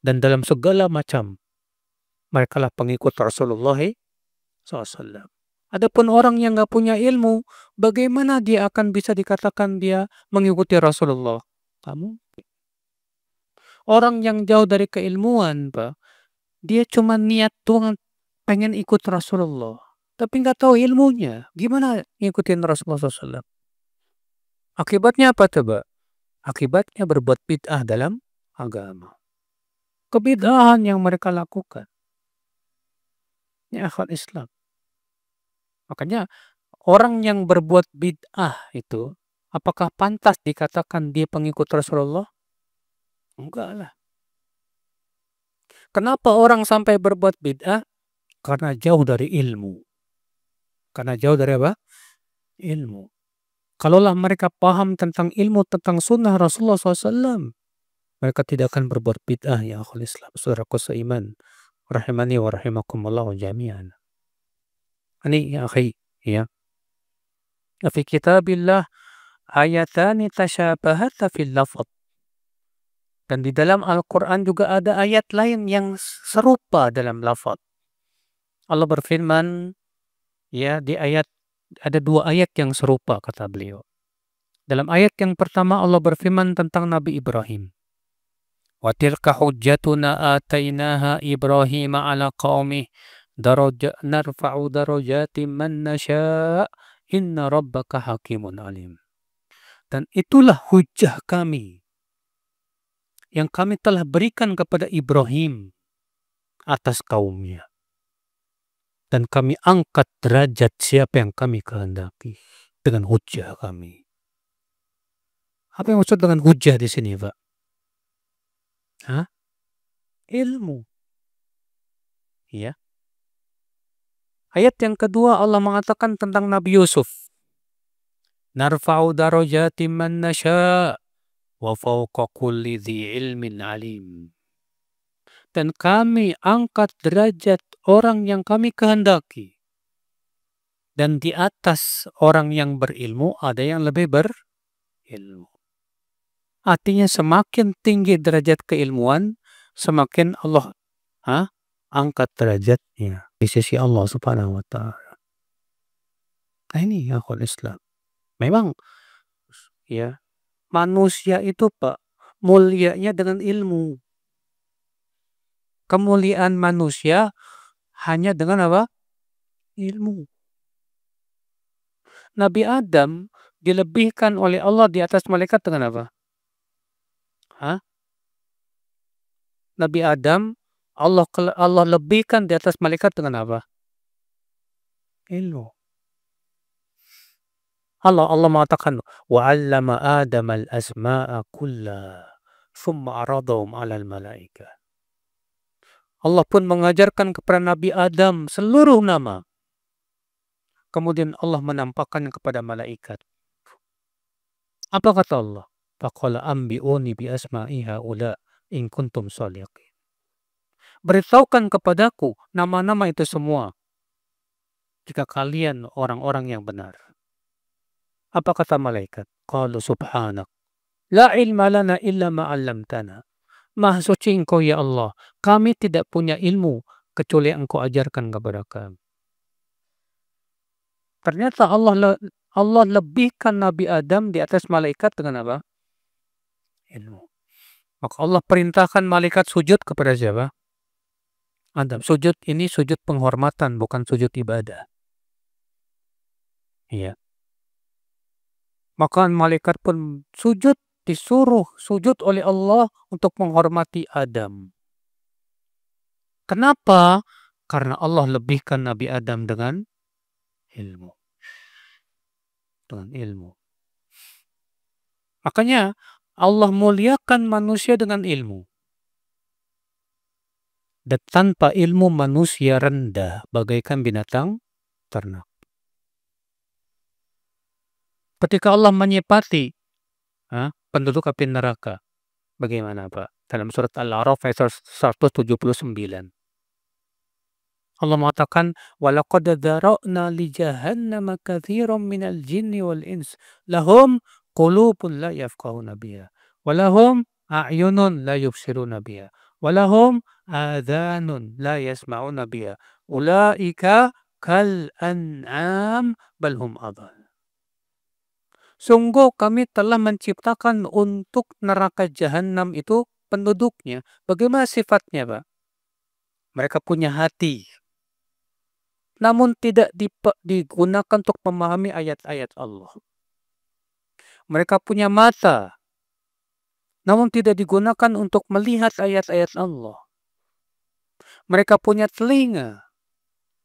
Dan dalam segala macam. Mereka lah pengikut Rasulullah SAW. Adapun orang yang nggak punya ilmu, bagaimana dia akan bisa dikatakan dia mengikuti Rasulullah? Kamu? Orang yang jauh dari keilmuan, Pak, dia cuma niat doang pengen ikut Rasulullah, tapi nggak tahu ilmunya. Gimana ngikutin Rasulullah SAW? Akibatnya apa coba? Akibatnya berbuat bid'ah dalam agama. Kebid'ahan yang mereka lakukan. Ini akal Islam. Makanya orang yang berbuat bid'ah itu Apakah pantas dikatakan dia pengikut Rasulullah? Enggak lah. Kenapa orang sampai berbuat bid'ah? Karena jauh dari ilmu. Karena jauh dari apa? Ilmu. Kalaulah mereka paham tentang ilmu, tentang sunnah Rasulullah SAW, mereka tidak akan berbuat bid'ah, ya akhul Islam. Saudaraku seiman. Rahimani wa rahimakumullah jami'an. Ini ya akhi, ya. Fi kitabillah ayatani tashabahata fil lafad. Dan di dalam Al-Quran juga ada ayat lain yang serupa dalam lafad. Allah berfirman, ya, di ayat ada dua ayat yang serupa kata beliau. Dalam ayat yang pertama Allah berfirman tentang Nabi Ibrahim. Wa tilka hujjatuna atainaha Ibrahim ala qaumih narfa'u darajatin man nasha' inna rabbaka hakimun alim. Dan itulah hujjah kami yang kami telah berikan kepada Ibrahim atas kaumnya. Dan kami angkat derajat siapa yang kami kehendaki dengan hujjah kami. Apa yang maksud dengan hujjah di sini, Pak? Hah? Ilmu. Ya. Ayat yang kedua Allah mengatakan tentang Nabi Yusuf. Narfa'u darajatin man nasha' wa fawqa kulli dhi ilmin alim. Dan kami angkat derajat orang yang kami kehendaki. Dan di atas orang yang berilmu ada yang lebih berilmu. Artinya semakin tinggi derajat keilmuan, semakin Allah angkat derajatnya di sisi Allah Subhanahu wa Ta'ala. Nah ini ya akhul Islam. Memang ya manusia itu Pak mulianya dengan ilmu. Kemuliaan manusia hanya dengan apa? Ilmu. Nabi Adam dilebihkan oleh Allah di atas malaikat dengan apa? Nabi Adam Allah lebihkan di atas malaikat dengan apa? Ilmu. Allah mengatakan wa 'allama Adam al-asma'a kullaha thumma 'aradahum 'alal malaikah. Allah pun mengajarkan kepada Nabi Adam seluruh nama. Kemudian Allah menampakkan kepada malaikat. Apa kata Allah? Faqala ambi'uni bi asma'i haula in kuntum shalihin. Beritahukan kepadaku nama-nama itu semua jika kalian orang-orang yang benar. Apa kata malaikat? Qalu subhanak. La ilma lana illa ma 'allamtana. Maha suci Engkau ya Allah. Kami tidak punya ilmu kecuali Engkau ajarkan kepada kami. Ternyata Allah lebihkan Nabi Adam di atas malaikat dengan apa? Ilmu. Maka Allah perintahkan malaikat sujud kepada siapa? Adam. Sujud ini sujud penghormatan, bukan sujud ibadah. Iya. Maka malaikat pun disuruh sujud oleh Allah untuk menghormati Adam. Kenapa? Karena Allah lebihkan Nabi Adam dengan ilmu. Dengan ilmu. Makanya Allah muliakan manusia dengan ilmu. Dan tanpa ilmu manusia rendah bagaikan binatang ternak. Ketika Allah menyifati penduduk api neraka, bagaimana Pak? Dalam surat Al-A'raf ayat 179. Allah mengatakan, وَلَقَدْ ذَرَأْنَا لِجَهَنَّمَ كَثِيرًا مِنَ الْجِنِّ وَالْإِنسِ لَهُمْ قُلُوبٌ لَا يَفْقَهُونَ بِهَا وَلَهُمْ أَعْيُنٌ لَا يُبْصِرُونَ بِهَا وَلَهُمْ آذَانٌ لَا يَسْمَعُونَ بِهَا أُولَئِكَ كَالْأَنْعَامِ بَلْ هُمْ أَضَلُّ. Sungguh kami telah menciptakan untuk neraka jahanam itu penduduknya. Bagaimana sifatnya, Pak? Mereka punya hati, namun tidak digunakan untuk memahami ayat-ayat Allah. Mereka punya mata, namun tidak digunakan untuk melihat ayat-ayat Allah. Mereka punya telinga,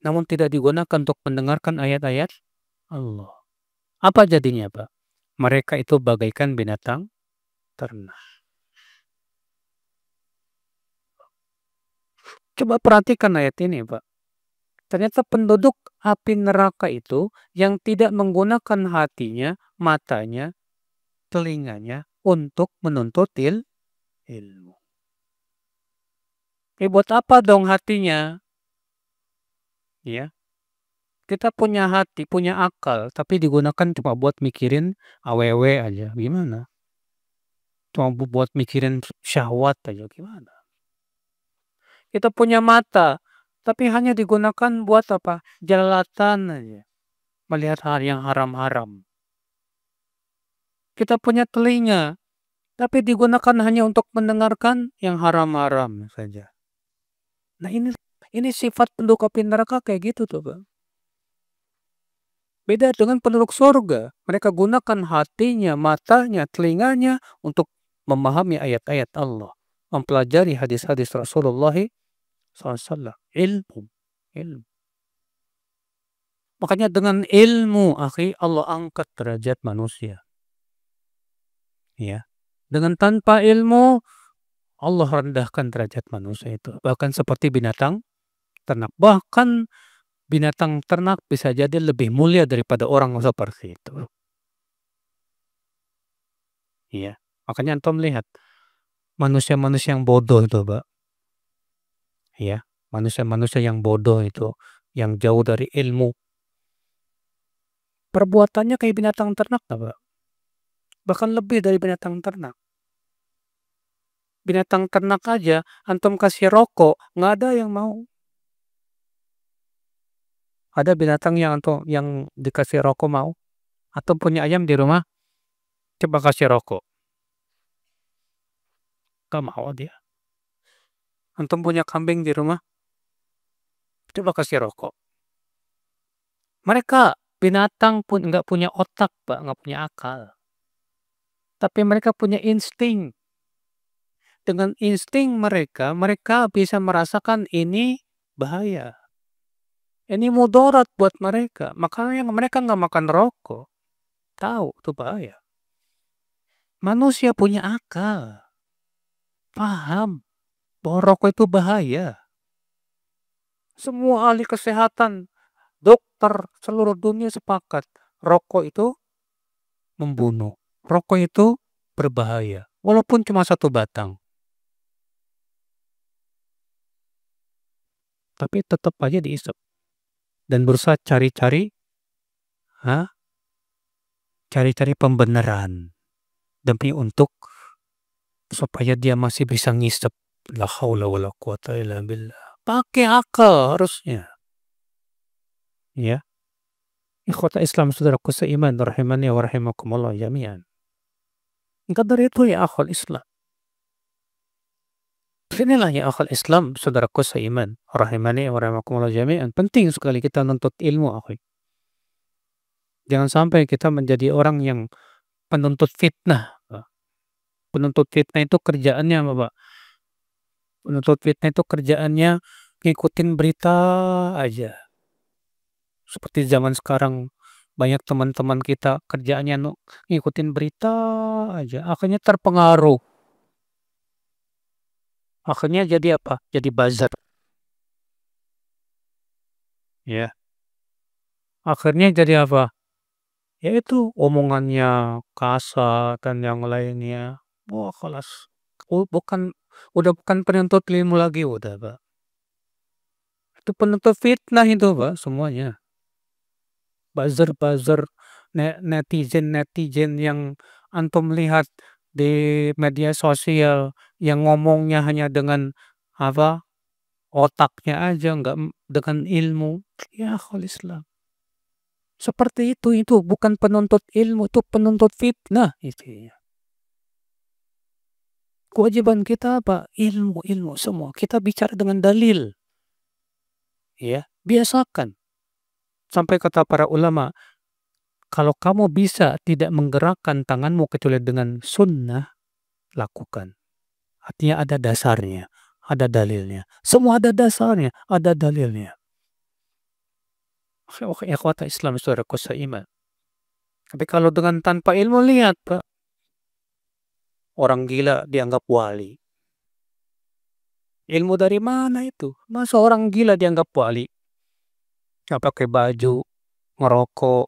namun tidak digunakan untuk mendengarkan ayat-ayat Allah. Apa jadinya, Pak? Mereka itu bagaikan binatang ternak. Coba perhatikan ayat ini, Pak. Ternyata penduduk api neraka itu yang tidak menggunakan hatinya, matanya, telinganya untuk menuntut ilmu. Buat apa dong hatinya? Ya, kita punya hati, punya akal, tapi digunakan cuma buat mikirin awewe aja. Gimana? Cuma buat mikirin syahwat aja. Gimana? Kita punya mata, tapi hanya digunakan buat apa? Jelalatan aja. Melihat hal yang haram-haram. Kita punya telinga, tapi digunakan hanya untuk mendengarkan yang haram-haram saja. Nah, ini sifat penduduk api neraka kayak gitu tuh, Bang. Beda dengan penduduk surga. Mereka gunakan hatinya, matanya, telinganya untuk memahami ayat-ayat Allah, mempelajari hadis-hadis Rasulullah SAW. Ilmu, ilmu. Makanya dengan ilmu, akhi, Allah angkat derajat manusia. Ya. Dengan tanpa ilmu, Allah rendahkan derajat manusia itu. Bahkan seperti binatang ternak. Bahkan binatang ternak bisa jadi lebih mulia daripada orang seperti itu. Iya. Makanya antum lihat manusia-manusia yang bodoh itu, Pak. Ya, manusia-manusia yang bodoh itu, yang jauh dari ilmu. Perbuatannya kayak binatang ternak, Pak. Bahkan lebih dari binatang ternak. Binatang ternak aja, antum kasih rokok, nggak ada yang mau. Ada binatang yang dikasih rokok mau. Atau punya ayam di rumah, coba kasih rokok. Gak mau dia. Antum punya kambing di rumah, coba kasih rokok. Mereka binatang pun nggak punya otak, Pak, nggak punya akal. Tapi mereka punya insting. Dengan insting mereka, mereka bisa merasakan ini bahaya. Ini mudarat buat mereka. Makanya mereka nggak makan rokok. Tahu itu bahaya. Manusia punya akal. Paham bahwa rokok itu bahaya. Semua ahli kesehatan, dokter seluruh dunia sepakat. Rokok itu membunuh. Rokok itu berbahaya. Walaupun cuma satu batang. Tapi tetap aja diisap. Dan berusaha cari-cari pembenaran. Demi untuk supaya dia masih bisa ngisep. La haula wala quwata illa billah. Pakai akal harusnya. Ya. Ikhwata Islam saudaraku seiman rahimani wa rahimakumullah jami'an. Enggak dari itu ya akhwal Islam. Inilah ya akhwal Islam saudaraku seiman rahimani wa rahimakumullah jami'an. Penting sekali kita nuntut ilmu, akhi. Jangan sampai kita menjadi orang yang penuntut fitnah. Penuntut fitnah itu kerjaannya apa, Pak? Penuntut fitnah itu kerjaannya ngikutin berita aja. Seperti zaman sekarang banyak teman-teman kita kerjaannya ngikutin berita aja. Akhirnya terpengaruh. Akhirnya jadi apa? Jadi buzzer. Ya. Akhirnya jadi apa? Yaitu omongannya kasar dan yang lainnya. Wah, kelas. Udah bukan penuntut ilmu lagi udah, Pak. Itu penuntut fitnah itu, Pak, semuanya. Buzzer-buzzer, netizen-netizen yang antum lihat di media sosial yang ngomongnya hanya dengan apa? Otaknya aja, nggak dengan ilmu. Ya, akhwal Islam. Seperti itu bukan penuntut ilmu, itu penuntut fitnah itu. Kewajiban kita apa? Ilmu semua. Kita bicara dengan dalil. Ya, biasakan. Sampai kata para ulama, kalau kamu bisa tidak menggerakkan tanganmu kecuali dengan sunnah, lakukan. Artinya ada dasarnya, ada dalilnya. Semua ada dasarnya, ada dalilnya. Ikhwata Islam saudaraku seiman. Tapi kalau dengan tanpa ilmu, lihat Pak, orang gila dianggap wali. Ilmu dari mana itu? Masa orang gila dianggap wali? Nggak pakai baju, ngerokok,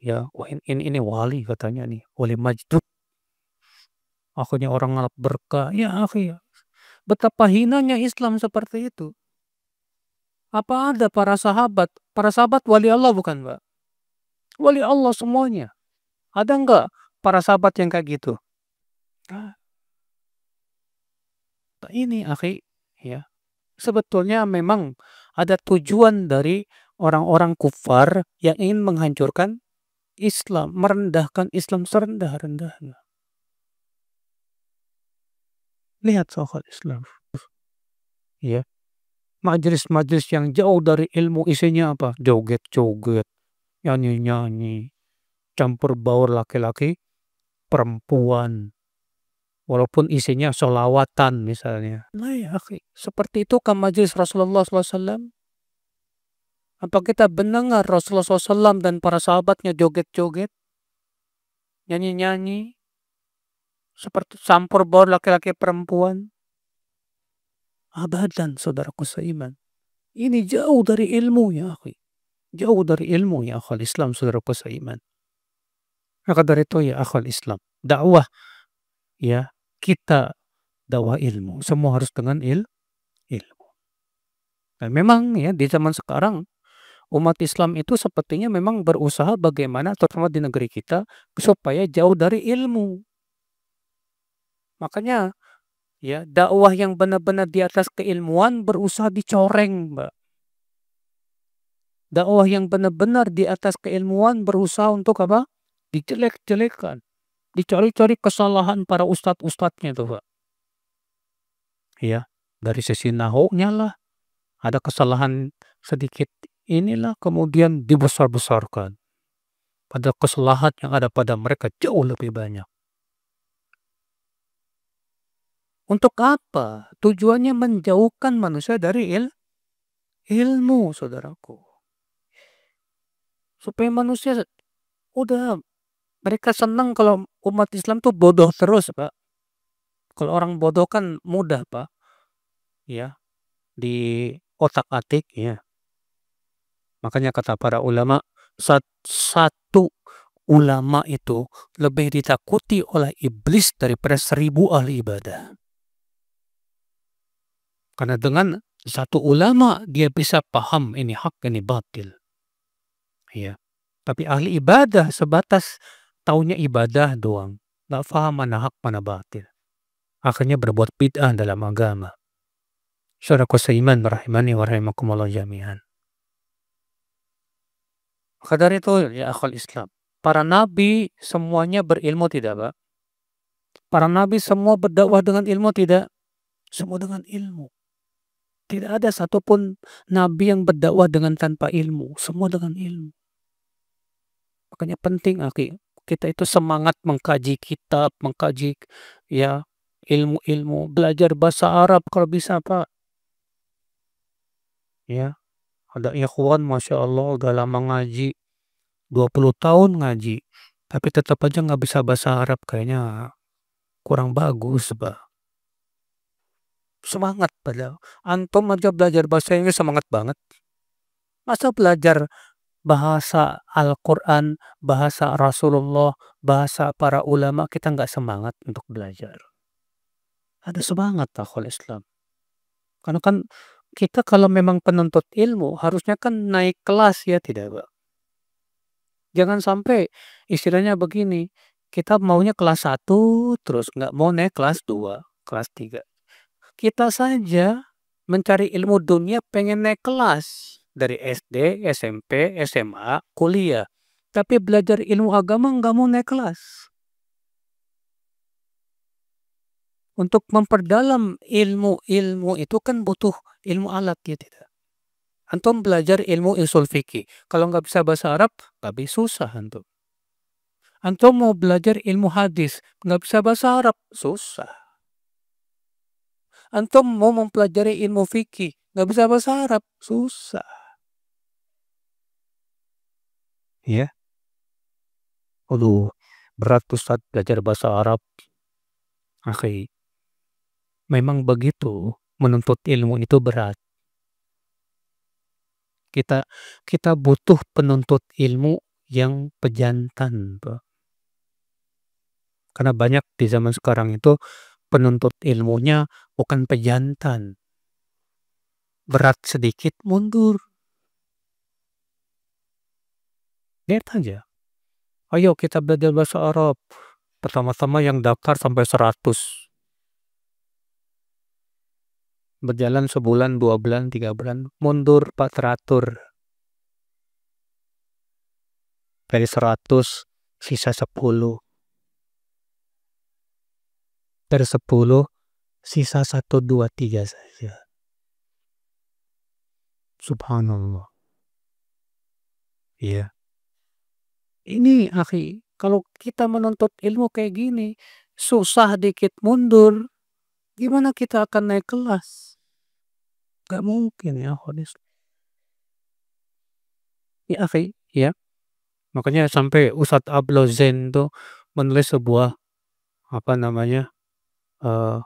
ya, wah ini wali katanya nih, wali majdub, akhirnya orang ngalap berkah. Ya akhi, betapa hinanya Islam seperti itu. Apa ada para sahabat? Para sahabat wali Allah bukan, Pak? Wali Allah semuanya. Ada enggak para sahabat yang kayak gitu? Ah, ini akhi, ya. Sebetulnya memang ada tujuan dari orang-orang kufar yang ingin menghancurkan Islam, merendahkan Islam serendah-rendahnya. Lihat soal Islam, ya. Majelis-majelis yang jauh dari ilmu isinya apa? Joget-joget, nyanyi-nyanyi, campur baur laki-laki, perempuan. Walaupun isinya solawatan misalnya. Nah ya akhi, seperti itu kan majelis Rasulullah SAW? Apa kita mendengar Rasulullah SAW dan para sahabatnya joget-joget, nyanyi-nyanyi, seperti campur baur laki-laki perempuan? Abadan, saudaraku seiman. Ini jauh dari ilmu ya akhi. Jauh dari ilmu ya akhal Islam, saudaraku seiman. Maka dari itu ya akhal Islam, dakwah, ya, kita dakwah ilmu. Semua harus dengan ilmu. Dan memang ya di zaman sekarang umat Islam itu sepertinya memang berusaha bagaimana terutama di negeri kita supaya jauh dari ilmu. Makanya ya dakwah yang benar-benar di atas keilmuan berusaha dicoreng, Mbak. Dakwah yang benar-benar di atas keilmuan berusaha untuk apa? Dijelek-jelekan. Dicari-cari kesalahan para ustadz-ustadznya itu, Pak. Ya, dari sisi nahwunya lah, ada kesalahan sedikit inilah kemudian dibesar-besarkan. Pada kesalahan yang ada pada mereka jauh lebih banyak. Untuk apa? Tujuannya menjauhkan manusia dari ilmu, saudaraku. Supaya manusia udah mereka senang kalau umat Islam tuh bodoh terus, Pak. Kalau orang bodoh kan mudah, Pak. Ya, di otak-atik ya. Makanya kata para ulama, satu ulama itu lebih ditakuti oleh iblis daripada 1000 ahli ibadah. Karena dengan satu ulama dia bisa paham ini hak, ini batil. Ya. Tapi ahli ibadah sebatas taunya ibadah doang. Nggak paham mana hak, mana batil. Akhirnya berbuat bid'ah dalam agama. Saudaraku seiman rahimani wa rahimakumullah jami'an. Maka dari itu ya akhwal Islam, para nabi semuanya berilmu tidak, Pak? Para nabi semua berdakwah dengan ilmu tidak? Semua dengan ilmu. Tidak ada satupun nabi yang berdakwah dengan tanpa ilmu. Semua dengan ilmu. Makanya penting akhi, kita itu semangat mengkaji kitab, mengkaji ya ilmu-ilmu, belajar bahasa Arab kalau bisa, Pak. Ya, ada ikhwan Masya Allah udah lama ngaji, 20 tahun ngaji, tapi tetap aja nggak bisa bahasa Arab, kayaknya kurang bagus, Pak. Semangat padahal. Antum aja belajar bahasa Inggris semangat banget. Masa belajar bahasa Al-Quran, bahasa Rasulullah, bahasa para ulama kita nggak semangat untuk belajar? Ada semangat akhwal Islam. Karena kan kita kalau memang penuntut ilmu harusnya kan naik kelas ya tidak, Pak? Jangan sampai istilahnya begini, kita maunya kelas 1 terus nggak mau naik kelas 2, kelas 3. Kita saja mencari ilmu dunia pengen naik kelas dari SD, SMP, SMA, kuliah. Tapi belajar ilmu agama nggak mau naik kelas. Untuk memperdalam ilmu-ilmu itu kan butuh ilmu alat ya tidak. Antum belajar ilmu usul fikih. Kalau nggak bisa bahasa Arab, nggak bisa, susah antum. Antum mau belajar ilmu hadis, nggak bisa bahasa Arab, susah. Antum mau mempelajari ilmu fikih, nggak bisa bahasa Arab, susah. Ya. Aduh, berat Ustaz belajar bahasa Arab. Akhi, memang begitu, menuntut ilmu itu berat. Kita kita butuh penuntut ilmu yang pejantan, Pak. Karena banyak di zaman sekarang itu penuntut ilmunya bukan pejantan. Berat sedikit mundur. Lihat aja. Ayo kita belajar bahasa Arab. Pertama-tama yang daftar sampai 100. Berjalan sebulan, 2 bulan, 3 bulan, mundur Pak teratur. Dari 100, sisa 10. Dari 10, sisa 1, 2, 3 saja. Subhanallah. Iya. Ini akhi, kalau kita menuntut ilmu kayak gini, susah dikit mundur, gimana kita akan naik kelas? Gak mungkin ya, honest. Ya akhi, ya. Makanya sampai Ustadz Ablo Zain tuh menulis sebuah apa namanya eh,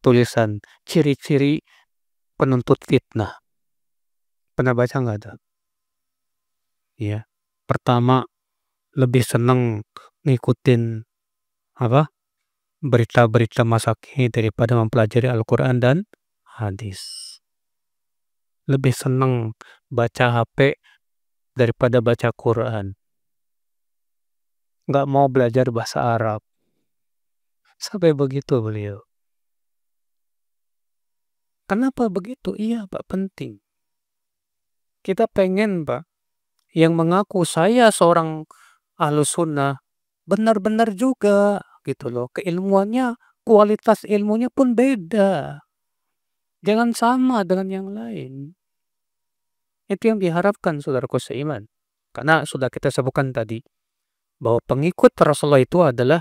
tulisan ciri-ciri penuntut fitnah. Pernah baca nggak tuh? Ya. Pertama, lebih seneng ngikutin apa berita-berita masa kini daripada mempelajari Al-Quran dan hadis. Lebih seneng baca HP daripada baca Quran. Nggak mau belajar bahasa Arab. Sampai begitu beliau. Kenapa begitu? Iya Pak, penting. Kita pengen Pak, yang mengaku saya seorang ahlus sunnah, benar-benar juga gitu loh. Keilmuannya, kualitas ilmunya pun beda. Jangan sama dengan yang lain. Itu yang diharapkan saudaraku seiman. Karena sudah kita sebutkan tadi, bahwa pengikut Rasulullah itu adalah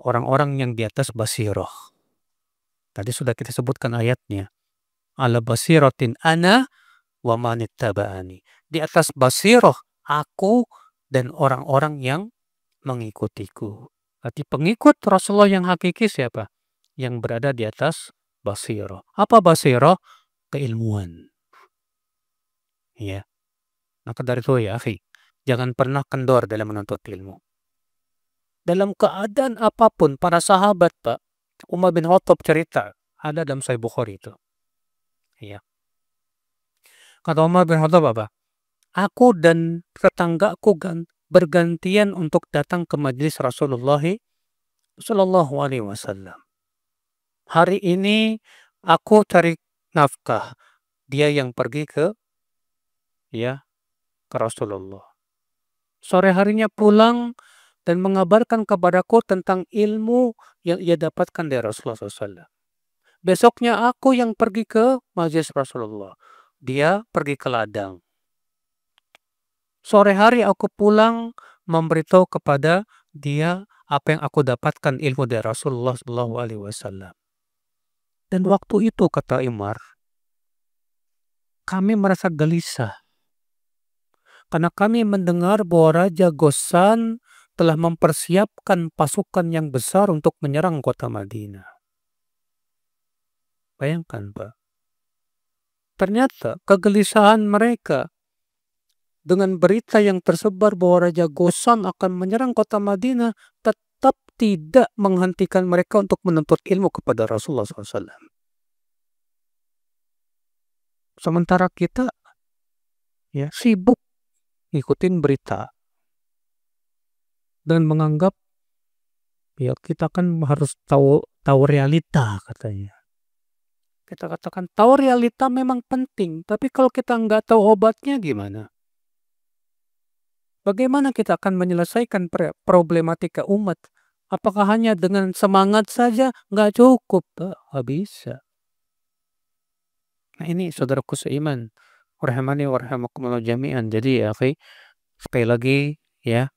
orang-orang yang di atas basirah. Tadi sudah kita sebutkan ayatnya. Ala basiratin ana wa manittaba'ani. Di atas basirah aku dan orang-orang yang mengikutiku. Berarti pengikut Rasulullah yang hakiki siapa? Yang berada di atas basirah. Apa basirah? Keilmuan. Ya. Maka dari itu ya, akhi, jangan pernah kendor dalam menuntut ilmu. Dalam keadaan apapun, para sahabat, Pak, Umar bin Khattab cerita, ada dalam Sahih Bukhari itu. Ya. Kata Umar bin Khattab apa? Aku dan tetanggaku bergantian untuk datang ke majelis Rasulullah Sallallahu Alaihi Wasallam. Hari ini aku cari nafkah, dia yang pergi ke Rasulullah. Sore harinya pulang dan mengabarkan kepadaku tentang ilmu yang ia dapatkan dari Rasulullah SAW. Besoknya aku yang pergi ke majelis Rasulullah. Dia pergi ke ladang. Sore hari aku pulang memberitahu kepada dia apa yang aku dapatkan ilmu dari Rasulullah SAW. Dan waktu itu kata Umar, kami merasa gelisah. Karena kami mendengar bahwa Raja Ghassan telah mempersiapkan pasukan yang besar untuk menyerang kota Madinah. Bayangkan Pak. Ternyata kegelisahan mereka dengan berita yang tersebar bahwa Raja Ghassan akan menyerang kota Madinah tetap tidak menghentikan mereka untuk menuntut ilmu kepada Rasulullah SAW. Sementara kita sibuk ngikutin berita dan menganggap kita kan harus tahu realita katanya. Kita katakan tahu realita memang penting, tapi kalau kita nggak tahu obatnya gimana? Bagaimana kita akan menyelesaikan problematika umat? Apakah hanya dengan semangat saja? Nggak cukup, Pak. Nggak bisa. Nah ini saudaraku seiman. Rahmani wa rahimakumullah jami'an. Jadi ya, sekali lagi ya,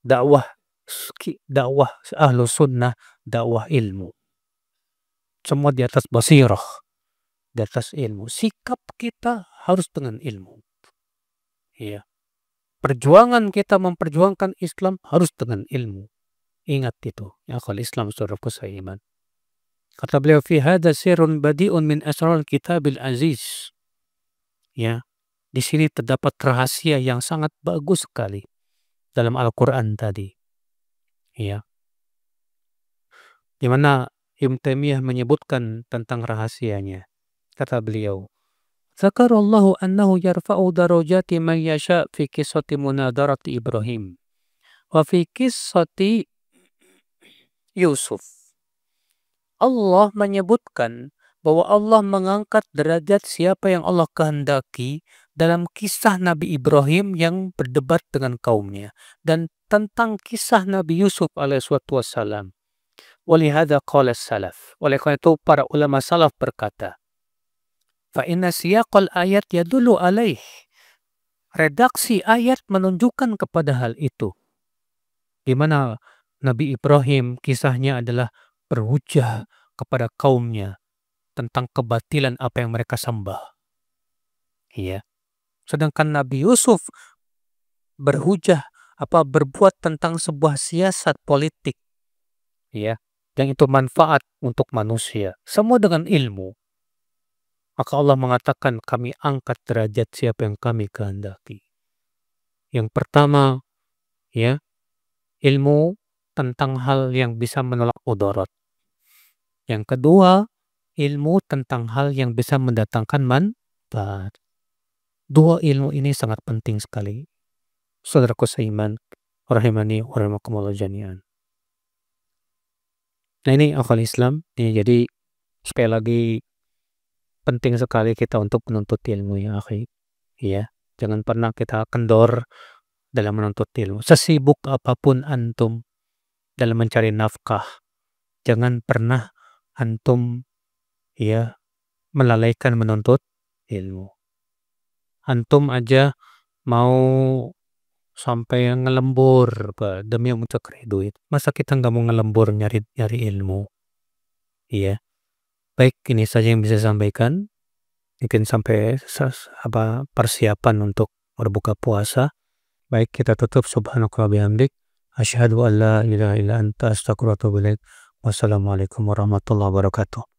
dakwah ahlu sunnah, dakwah ilmu. Semua di atas basirah, di atas ilmu. Sikap kita harus dengan ilmu. Ya. perjuangan kita memperjuangkan Islam harus dengan ilmu. Ingat itu, ya akhwal Islam, saudaraku seiman. Kata beliau, fi hadza sirrun badi'un min asrarul kitabil aziz. Ya, di sini terdapat rahasia yang sangat bagus sekali dalam Al-Quran tadi. Ya, di mana Ibnu Taimiyah menyebutkan tentang rahasianya. Kata beliau, Zakarallahu annahu yarfa'u darajati man yasha' fi qissati munadarati Ibrahim wa fi qissati Yusuf. Allah menyebutkan bahwa Allah mengangkat derajat siapa yang Allah kehendaki dalam kisah Nabi Ibrahim yang berdebat dengan kaumnya dan tentang kisah Nabi Yusuf alaihissalatu wassalam. Walihada qala salaf. Oleh karena itu para ulama salaf berkata, fa inna siyaqal ayat yadullu alaih. Redaksi ayat menunjukkan kepada hal itu. Di mana Nabi Ibrahim kisahnya adalah berhujah kepada kaumnya tentang kebatilan apa yang mereka sembah. Iya. Sedangkan Nabi Yusuf berhujah berbuat tentang sebuah siasat politik. Ya, yang itu manfaat untuk manusia. Semua dengan ilmu. Maka Allah mengatakan kami angkat derajat siapa yang kami kehendaki. Yang pertama, ya, ilmu tentang hal yang bisa menolak mudarat. Yang kedua, ilmu tentang hal yang bisa mendatangkan manfaat. Dua ilmu ini sangat penting sekali. Saudaraku seiman, rahimani wa rahimakumullah jami'an. Nah ini akhwal Islam, ini jadi sekali lagi penting sekali kita untuk menuntut ilmu ya akhi. Ya, jangan pernah kita kendor dalam menuntut ilmu. Sesibuk apapun antum dalam mencari nafkah, jangan pernah antum ya melalaikan menuntut ilmu. Antum aja mau sampai ngelembur demi untuk duit. Masa kita nggak mau ngelembur nyari ilmu? Iya. Baik, ini saja yang bisa saya sampaikan. Mungkin sampai persiapan untuk berbuka puasa. Baik, kita tutup. Subhanaka wa bihamdik. Asyhadu an la ilaha illa anta astaghfiruka wa atubu ilaik. Wassalamualaikum warahmatullahi wabarakatuh.